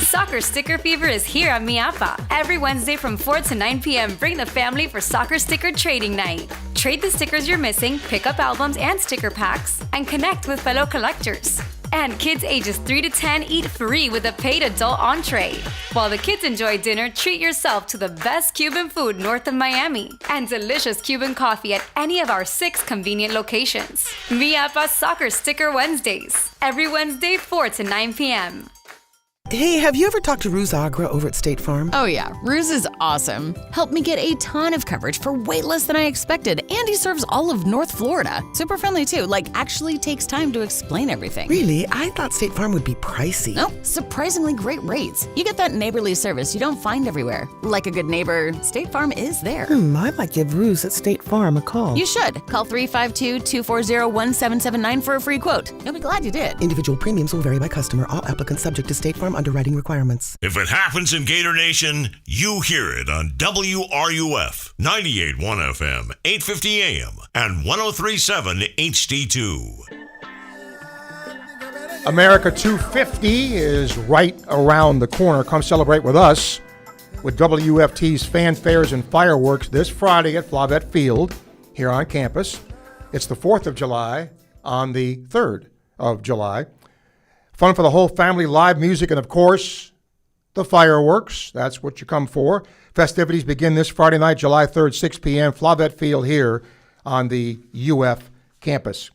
Soccer Sticker Fever is here at Miapa. Every Wednesday from 4 to 9 p.m., bring the family for Soccer Sticker Trading Night. Trade the stickers you're missing, pick up albums and sticker packs, and connect with fellow collectors. And kids ages 3 to 10 eat free with a paid adult entree. While the kids enjoy dinner, treat yourself to the best Cuban food north of Miami and delicious Cuban coffee at any of our 6 convenient locations. Miapa Soccer Sticker Wednesdays. Every Wednesday, 4 to 9 p.m. Hey, have you ever talked to Ruse Agra over at State Farm? Oh yeah, Ruse is awesome. Helped me get a ton of coverage for way less than I expected, and he serves all of North Florida. Super friendly too, actually takes time to explain everything. Really? I thought State Farm would be pricey. Nope, surprisingly great rates. You get that neighborly service you don't find everywhere. Like a good neighbor, State Farm is there. I might give Ruse at State Farm a call. You should. Call 352-240-1779 for a free quote. You'll be glad you did. Individual premiums will vary by customer. All applicants subject to State Farm underwriting requirements. If it happens in Gator Nation, you hear it on WRUF 98.1 FM, 850 AM, and 103.7 HD2. America 250 is right around the corner. Come celebrate with us with WFT's fanfares and fireworks this Friday at Flavette Field here on campus. It's the 4th of July on the 3rd of July. Fun for the whole family, live music, and of course, the fireworks. That's what you come for. Festivities begin this Friday night, July 3rd, 6 p.m., Flavette Field here on the UF campus.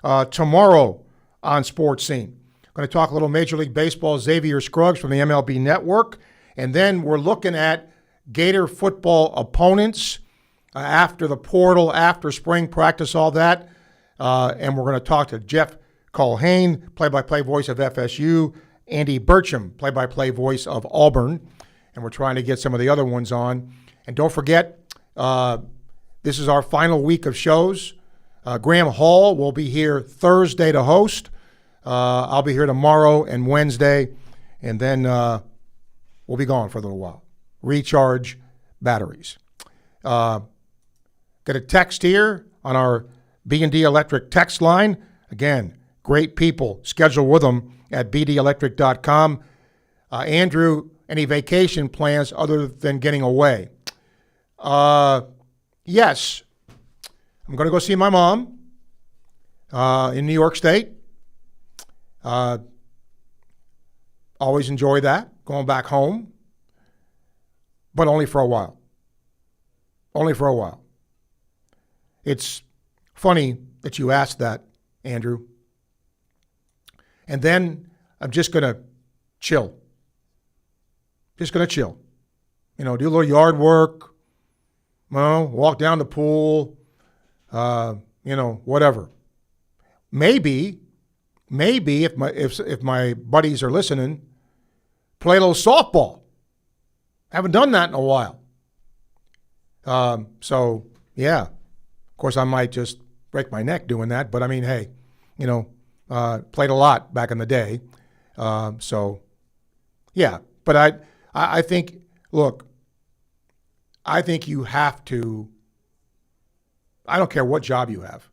Tomorrow on Sports Scene, going to talk a little Major League Baseball, Xavier Scruggs from the MLB Network, and then we're looking at Gator football opponents after the portal, after spring practice, all that, and we're going to talk to Jeff Culhane, play-by-play voice of FSU, Andy Burcham, play-by-play voice of Auburn, and we're trying to get some of the other ones on. And don't forget, this is our final week of shows. Graham Hall will be here Thursday to host. I'll be here tomorrow and Wednesday, and then we'll be gone for a little while. Recharge batteries. Get a text here on our B&D Electric text line. Again, great people. Schedule with them at bdelectric.com. Andrew, any vacation plans other than getting away? Yes. I'm going to go see my mom in New York State. Always enjoy that, going back home. But only for a while. Only for a while. It's funny that you asked that, Andrew. And then I'm just going to chill. Just going to chill. Do a little yard work, walk down the pool, whatever. Maybe if my buddies are listening, play a little softball. Haven't done that in a while. So, yeah. Of course, I might just break my neck doing that, but hey, played a lot back in the day. So, yeah. But I think, look, I think you have to, I don't care what job you have.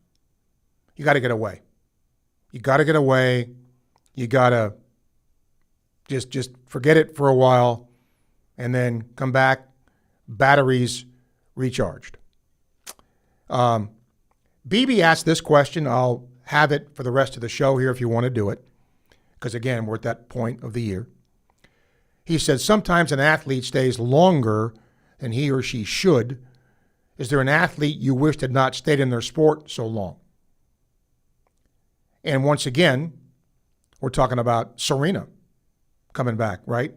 You got to get away. You got to get away. You got to just forget it for a while and then come back, batteries recharged. BB asked this question. I'll have it for the rest of the show here if you want to do it, because, again, we're at that point of the year. He said, sometimes an athlete stays longer than he or she should. Is there an athlete you wished had not stayed in their sport so long? And once again, we're talking about Serena coming back, right?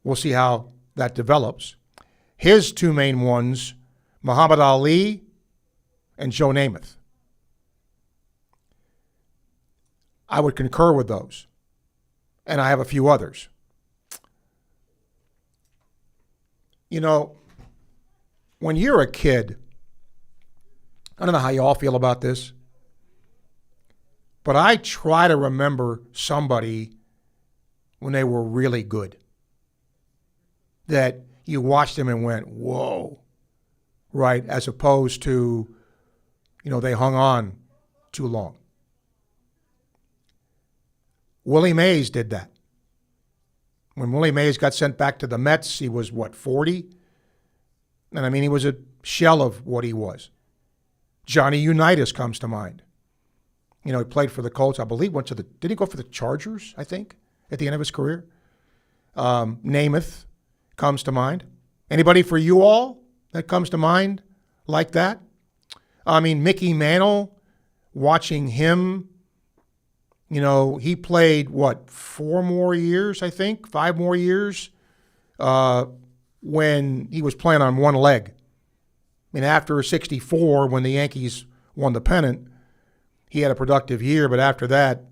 We'll see how that develops. His two main ones, Muhammad Ali and Joe Namath. I would concur with those. and I have a few others. You know, when you're a kid, I don't know how you all feel about this, but I try to remember somebody when they were really good, that you watched them and went, whoa, right, as opposed to, you know, they hung on too long. Willie Mays did that. When Willie Mays got sent back to the Mets, he was, 40? And I mean, he was a shell of what he was. Johnny Unitas comes to mind. You know, he played for the Colts. I believe did he go for the Chargers, I think, at the end of his career? Namath comes to mind. Anybody for you all that comes to mind like that? I mean, Mickey Mantle, watching him, you know, he played, 4 more years, I think, 5 more years, when he was playing on one leg. I mean, after 64, when the Yankees won the pennant, he had a productive year, but after that,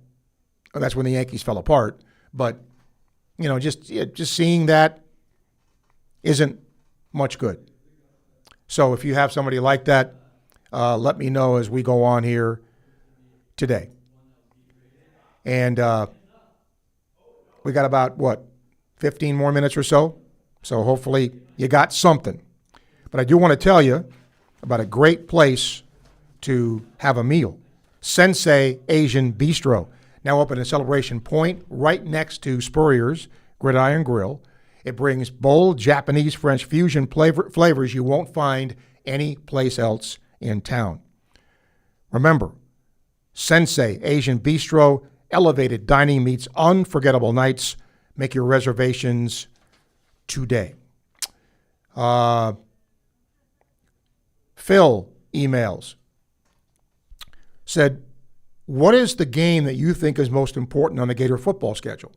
that's when the Yankees fell apart. But, you know, just seeing that isn't much good. So if you have somebody like that, let me know as we go on here today. And we got about, 15 more minutes or so? So hopefully you got something. But I do want to tell you about a great place to have a meal. Sensei Asian Bistro, now open in Celebration Point, right next to Spurrier's Gridiron Grill. It brings bold Japanese-French fusion flavors you won't find any place else in town. Remember, Sensei Asian Bistro, elevated dining meets unforgettable nights. Make your reservations today. Phil emails, said, what is the game that you think is most important on the Gator football schedule?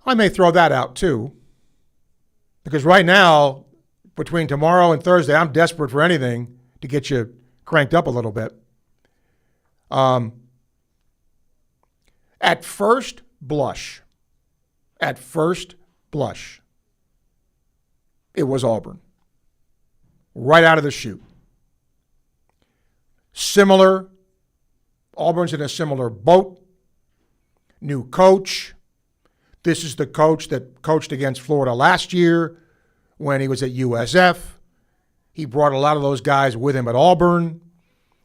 I may throw that out too, because right now, between tomorrow and Thursday, I'm desperate for anything to get you cranked up a little bit. At first blush, it was Auburn. Right out of the chute. Auburn's in a similar boat. New coach. This is the coach that coached against Florida last year when he was at USF. He brought a lot of those guys with him at Auburn.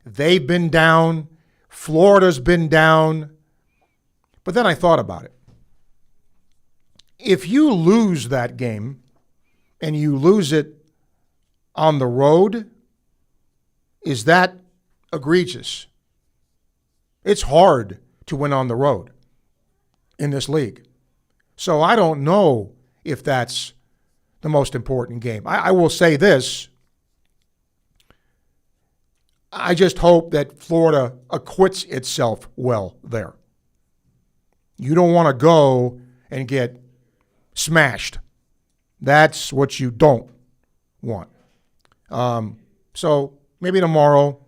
They've been down. Florida's been down. But then I thought about it. If you lose that game and you lose it on the road, is that egregious? It's hard to win on the road in this league. So I don't know if that's the most important game. I will say this. I just hope that Florida acquits itself well there. You don't want to go and get smashed. That's what you don't want. So maybe tomorrow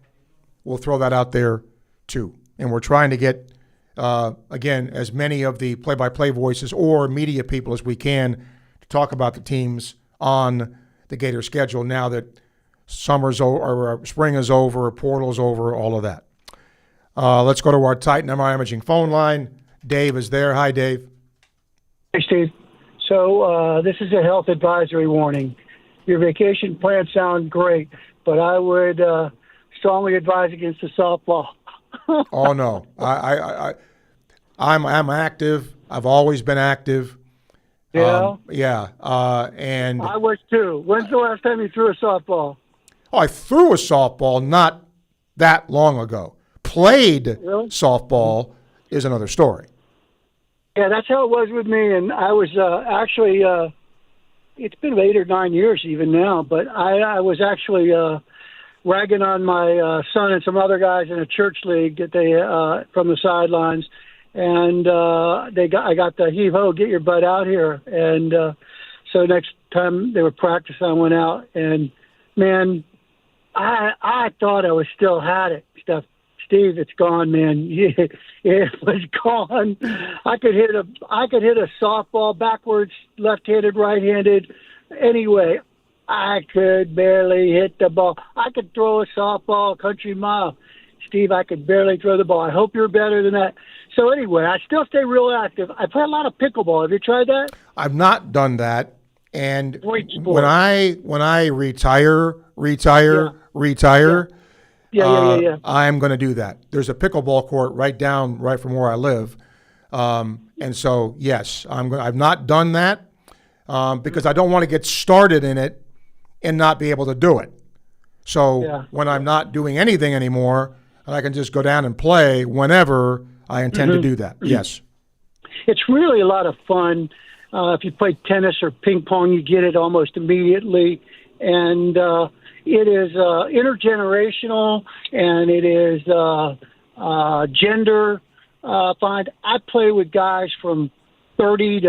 we'll throw that out there too. And we're trying to get, again, as many of the play-by-play voices or media people as we can to talk about the teams on the Gator schedule now that summer's over, or spring is over, portal's over, all of that. Let's go to our Titan MRI Imaging phone line. Dave is there. Hi, Dave. Hey, Steve. So this is a health advisory warning. Your vacation plans sound great, but I would strongly advise against the softball. Oh no, I'm active. I've always been active. Yeah. And I was too. When's the last time you threw a softball? Oh, I threw a softball not that long ago. Played softball is another story. Yeah, that's how it was with me. And I was actually, it's been 8 or 9 years even now, but I was actually ragging on my son and some other guys in a church league that they from the sidelines. And I got the heave-ho, get your butt out here. And so next time they were practicing, I went out. And, man, I thought I was still had it. Steve, it's gone, man. It was gone. I could hit a softball backwards, left-handed, right-handed. Anyway, I could barely hit the ball. I could throw a softball country mile. Steve, I could barely throw the ball. I hope you're better than that. So anyway, I still stay real active. I play a lot of pickleball. Have you tried that? I've not done that. And when I retire, I'm going to do that. There's a pickleball court right from where I live, and so yes, I've not done that because I don't want to get started in it and not be able to do it. So when I'm not doing anything anymore, I can just go down and play whenever I intend to do that. Yes, it's really a lot of fun. If you play tennis or ping pong, you get it almost immediately. And it is intergenerational, and it is gender find. I play with guys from 30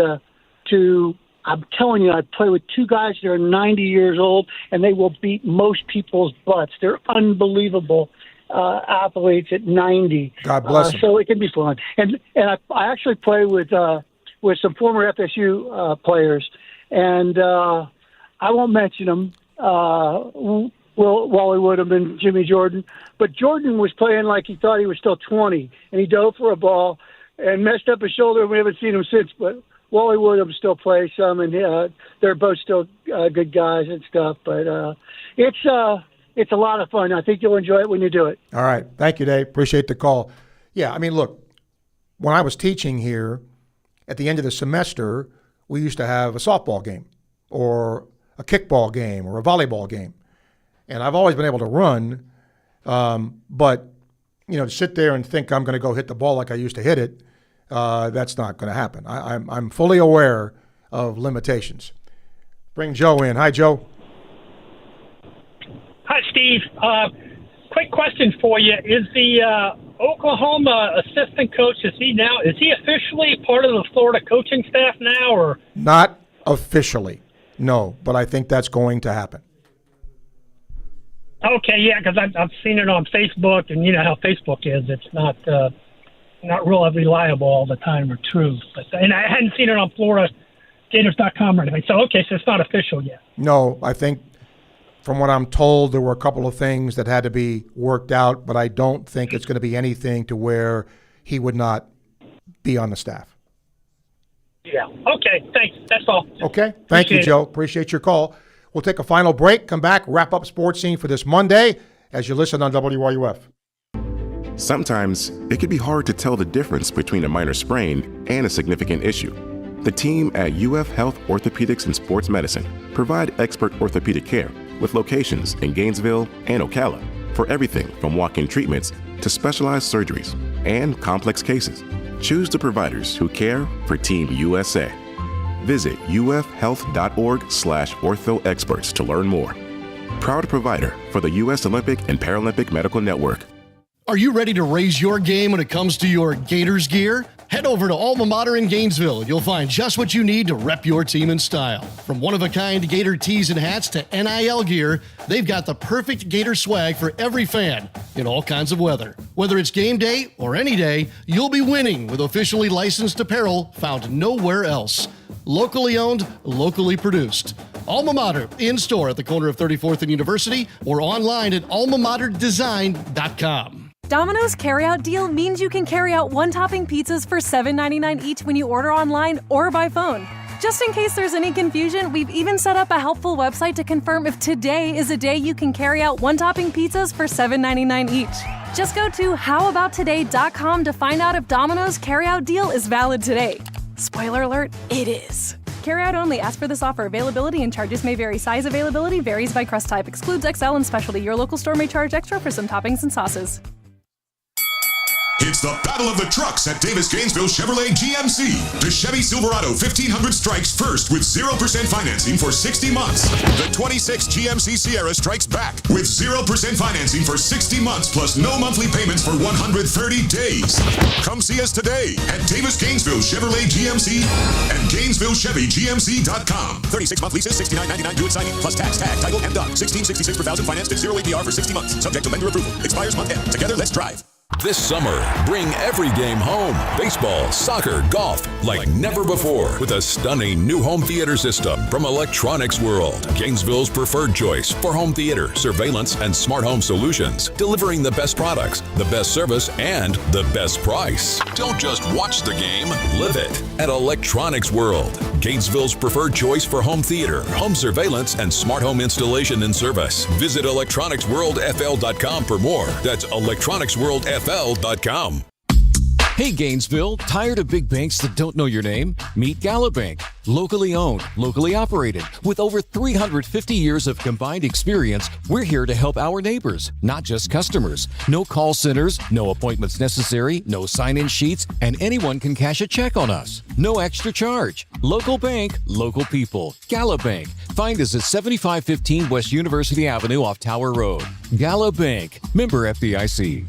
to I'm telling you, I play with two guys that are 90 years old, and they will beat most people's butts. They're unbelievable athletes at 90. God bless them. So it can be fun. And I actually play with some former FSU players, and I won't mention them, Wally Woodham and Jimmy Jordan, but Jordan was playing like he thought he was still 20, and he dove for a ball and messed up his shoulder, and we haven't seen him since, but Wally Woodham still plays some, and they're both still good guys and stuff, but it's a lot of fun. I think you'll enjoy it when you do it. All right. Thank you, Dave. Appreciate the call. Yeah, I mean, look, when I was teaching here, at the end of the semester, we used to have a softball game or a kickball game or a volleyball game. And I've always been able to run, but, to sit there and think I'm going to go hit the ball like I used to hit it, that's not going to happen. I'm fully aware of limitations. Bring Joe in. Hi, Joe. Hi, Steve. Quick question for you. Is the Oklahoma assistant coach, is he officially part of the Florida coaching staff now? Or not officially, no, but I think that's going to happen. Okay, yeah, because I've seen it on Facebook, and you know how Facebook is. It's not real reliable all the time or true. And I hadn't seen it on FloridaGators.com or anything. So it's not official yet. No, I think from what I'm told, there were a couple of things that had to be worked out, but I don't think it's going to be anything to where he would not be on the staff. Yeah. Okay, thanks. That's all. Okay. Thank you, Joe. Appreciate your call. We'll take a final break, come back, wrap up Sports Scene for this Monday as you listen on WRUF. Sometimes it can be hard to tell the difference between a minor sprain and a significant issue. The team at UF Health Orthopedics and Sports Medicine provide expert orthopedic care with locations in Gainesville and Ocala for everything from walk-in treatments to specialized surgeries and complex cases. Choose the providers who care for Team USA. Visit ufhealth.org/orthoexperts to learn more. Proud provider for the U.S. Olympic and Paralympic Medical Network. Are you ready to raise your game when it comes to your Gators gear? Head over to Alma Mater in Gainesville. You'll find just what you need to rep your team in style. From one-of-a-kind Gator tees and hats to NIL gear, they've got the perfect Gator swag for every fan in all kinds of weather. Whether it's game day or any day, you'll be winning with officially licensed apparel found nowhere else. Locally owned, locally produced. Alma Mater, in-store at the corner of 34th and University or online at almamaterdesign.com. Domino's carryout deal means you can carry out one-topping pizzas for $7.99 each when you order online or by phone. Just in case there's any confusion, we've even set up a helpful website to confirm if today is a day you can carry out one-topping pizzas for $7.99 each. Just go to howaboutoday.com to find out if Domino's carryout deal is valid today. Spoiler alert, it is. Carryout only. Ask for this offer. Availability and charges may vary. Size availability varies by crust type. Excludes XL and specialty. Your local store may charge extra for some toppings and sauces. It's the Battle of the Trucks at Davis Gainesville Chevrolet GMC. The Chevy Silverado 1500 strikes first with 0% financing for 60 months. The 26 GMC Sierra strikes back with 0% financing for 60 months plus no monthly payments for 130 days. Come see us today at Davis Gainesville Chevrolet GMC and GainesvilleChevyGMC.com. 36-month leases, $69.99 due at signing plus tax, tag, title, and doc. $16.66 per thousand financed at 0 APR for 60 months. Subject to lender approval. Expires month end. Together, let's drive. This summer, bring every game home. Baseball, soccer, golf, like never before with a stunning new home theater system from Electronics World. Gainesville's preferred choice for home theater, surveillance, and smart home solutions. Delivering the best products, the best service, and the best price. Don't just watch the game, live it at Electronics World. Gainesville's preferred choice for home theater, home surveillance, and smart home installation and service. Visit electronicsworldfl.com for more. That's electronicsworldfl.com. Hey Gainesville, tired of big banks that don't know your name? Meet Bank. Locally owned, locally operated. With over 350 years of combined experience, we're here to help our neighbors, not just customers. No call centers, no appointments necessary, no sign-in sheets, and anyone can cash a check on us. No extra charge. Local bank, local people. Bank. Find us at 7515 West University Avenue off Tower Road. Bank. Member FDIC.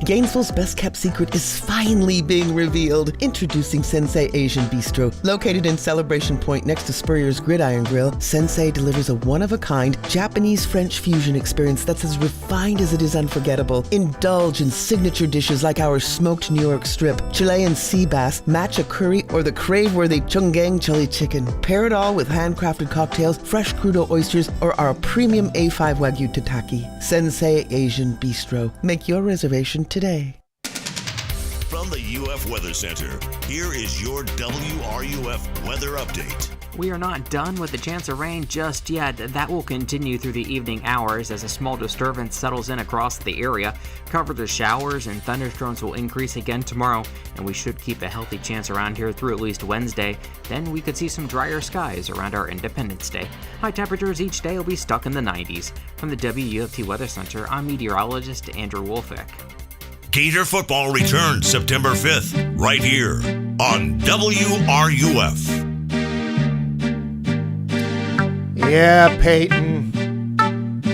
Gainesville's best-kept secret is finally being revealed. Introducing Sensei Asian Bistro. Located in Celebration Point next to Spurrier's Gridiron Grill, Sensei delivers a one-of-a-kind Japanese-French fusion experience that's as refined as it is unforgettable. Indulge in signature dishes like our smoked New York strip, Chilean sea bass, matcha curry, or the crave-worthy Chunggang chili chicken. Pair it all with handcrafted cocktails, fresh crudo oysters, or our premium A5 Wagyu tataki. Sensei Asian Bistro. Make your reservation today. From the UF Weather Center, here is your WRUF weather update. We are not done with the chance of rain just yet. That will continue through the evening hours as a small disturbance settles in across the area. Cover of showers and thunderstorms will increase again tomorrow, and we should keep a healthy chance around here through at least Wednesday. Then we could see some drier skies around our Independence Day. High temperatures each day will be stuck in the 90s. From the WUFT Weather Center, I'm meteorologist Andrew Wolfick. Gator football returns September 5th, right here on WRUF. Yeah, Peyton.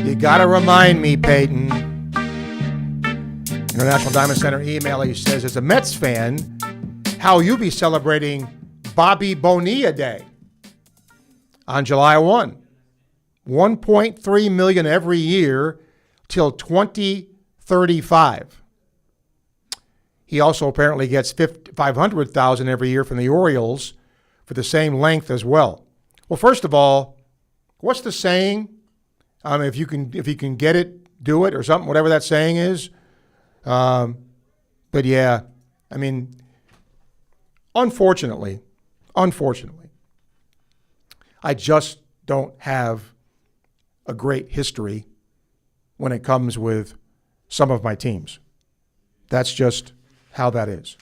You gotta remind me, Peyton. International Diamond Center email, he says, as a Mets fan, how you be celebrating Bobby Bonilla Day on July 1. 1.3 million every year till 2035. He also apparently gets $500,000 every year from the Orioles for the same length as well. Well, first of all, what's the saying? If you can get it, do it, or something, whatever that saying is. But yeah, I mean, unfortunately, I just don't have a great history when it comes with some of my teams. That's just how that is.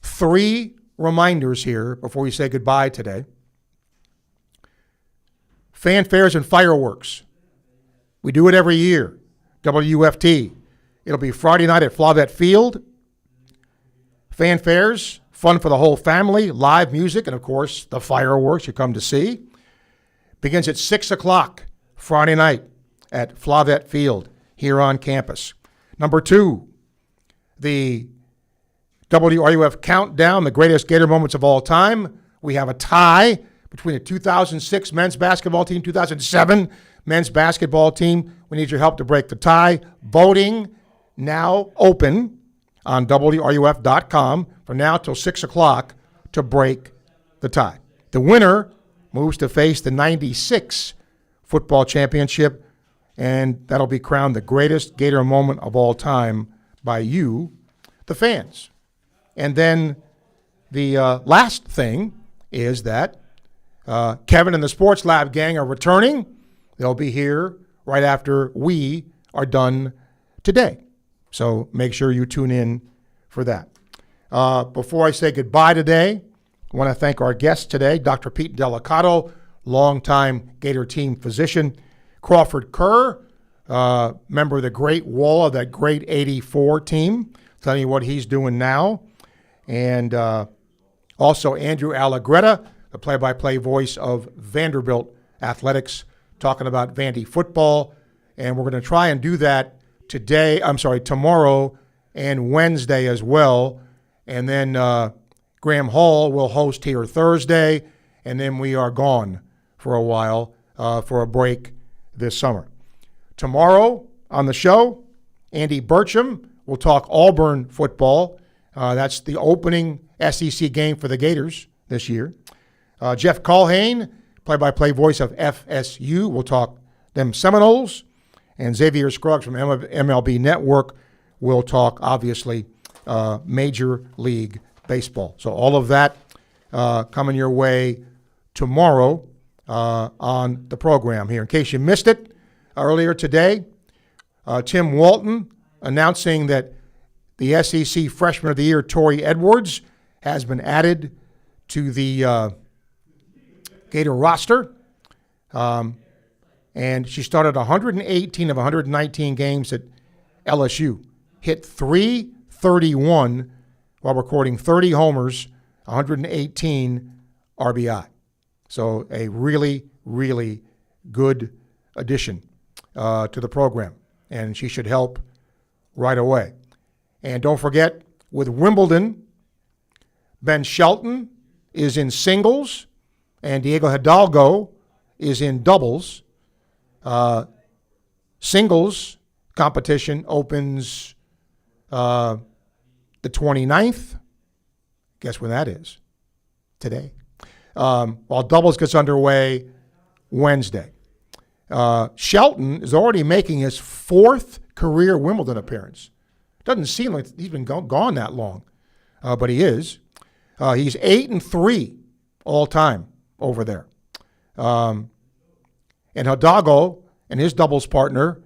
3 reminders here before we say goodbye today. Fanfares and fireworks. We do it every year. WFT. It'll be Friday night at Flavette Field. Fanfares, fun for the whole family, live music, and of course the fireworks you come to see. Begins at 6 o'clock Friday night at Flavette Field here on campus. Number 2, the WRUF Countdown, the greatest Gator moments of all time. We have a tie between the 2006 men's basketball team, 2007 men's basketball team. We need your help to break the tie. Voting now open on WRUF.com from now till 6 o'clock to break the tie. The winner moves to face the 96 football championship, and that'll be crowned the greatest Gator moment of all time by you, the fans. And then the last thing is that Kevin and the Sports Lab gang are returning. They'll be here right after we are done today. So make sure you tune in for that. Before I say goodbye today, I want to thank our guest today, Dr. Pete Delicato, longtime Gator team physician, Carwford Kerr, member of the Great Wall of that great 84 team, telling you what he's doing now. And also Andrew Allegretta, the play-by-play voice of Vanderbilt Athletics, talking about Vandy football. And we're going to try and do that tomorrow and Wednesday as well. And then Graham Hall will host here Thursday, and then we are gone for a while for a break this summer. Tomorrow, on the show. Andy Burcham will talk Auburn football. That's the opening SEC game for the Gators this year. Jeff Culhane, play-by-play voice of FSU, will talk them Seminoles. And Xavier Scruggs from MLB Network will talk, obviously, Major League Baseball. So all of that coming your way tomorrow on the program here. In case you missed it, earlier today, Tim Walton announcing that the SEC Freshman of the Year, Tori Edwards, has been added to the Gator roster. And she started 118 of 119 games at LSU. Hit .331 while recording 30 homers, 118 RBI. So a really, really good addition to the program. And she should help right away. And don't forget, with Wimbledon, Ben Shelton is in singles, and Diego Hidalgo is in doubles. Singles competition opens the 29th. Guess when that is? Today. While doubles gets underway Wednesday. Shelton is already making his 4th career Wimbledon appearance. Doesn't seem like he's been gone that long, but he is. He's 8-3 all time over there. And Hidalgo and his doubles partner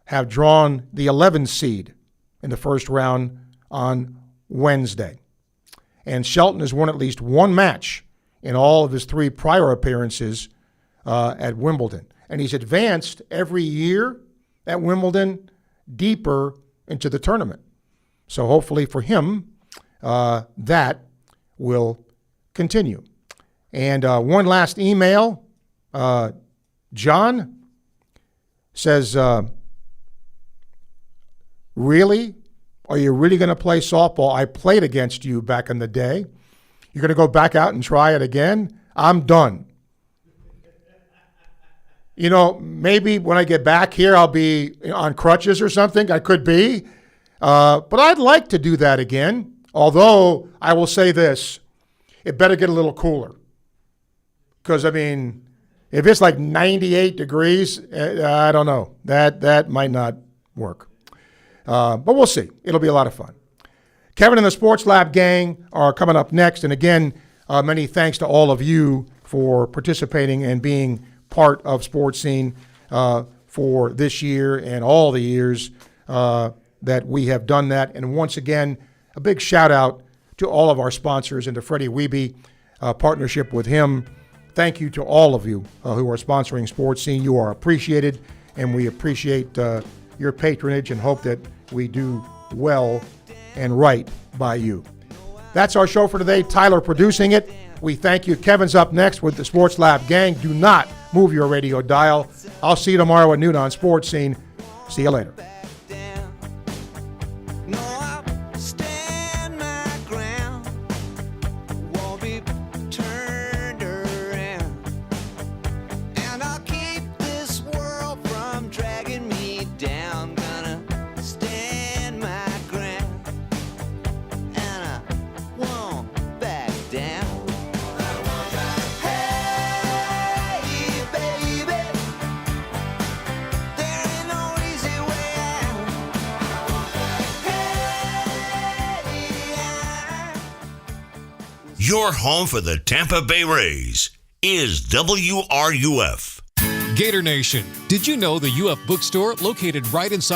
have drawn the 11 seed in the first round on Wednesday. And Shelton has won at least one match in all of his 3 prior appearances at Wimbledon. And he's advanced every year at Wimbledon deeper into the tournament. So hopefully for him, that will continue. And one last email. John says, really? Are you really going to play softball? I played against you back in the day. You're going to go back out and try it again? I'm done. You know, maybe when I get back here, I'll be on crutches or something. I could be. But I'd like to do that again. Although, I will say this, it better get a little cooler. Because, I mean, if it's like 98 degrees, I don't know. That might not work. But we'll see. It'll be a lot of fun. Kevin and the Sports Lab gang are coming up next. And again, many thanks to all of you for participating and being part of Sports Scene for this year and all the years that we have done that. And once again, a big shout out to all of our sponsors and to Freddie Wiebe, partnership with him. Thank you to all of you who are sponsoring Sports Scene. You are appreciated, and we appreciate your patronage and hope that we do well and right by you. That's our show for today. Tyler producing it. We thank you. Kevin's up next with the Sports Lab gang. Do not move your radio dial. I'll see you tomorrow at noon on Sports Scene. See you later. Your home for the Tampa Bay Rays is WRUF. Gator Nation, did you know the UF bookstore located right inside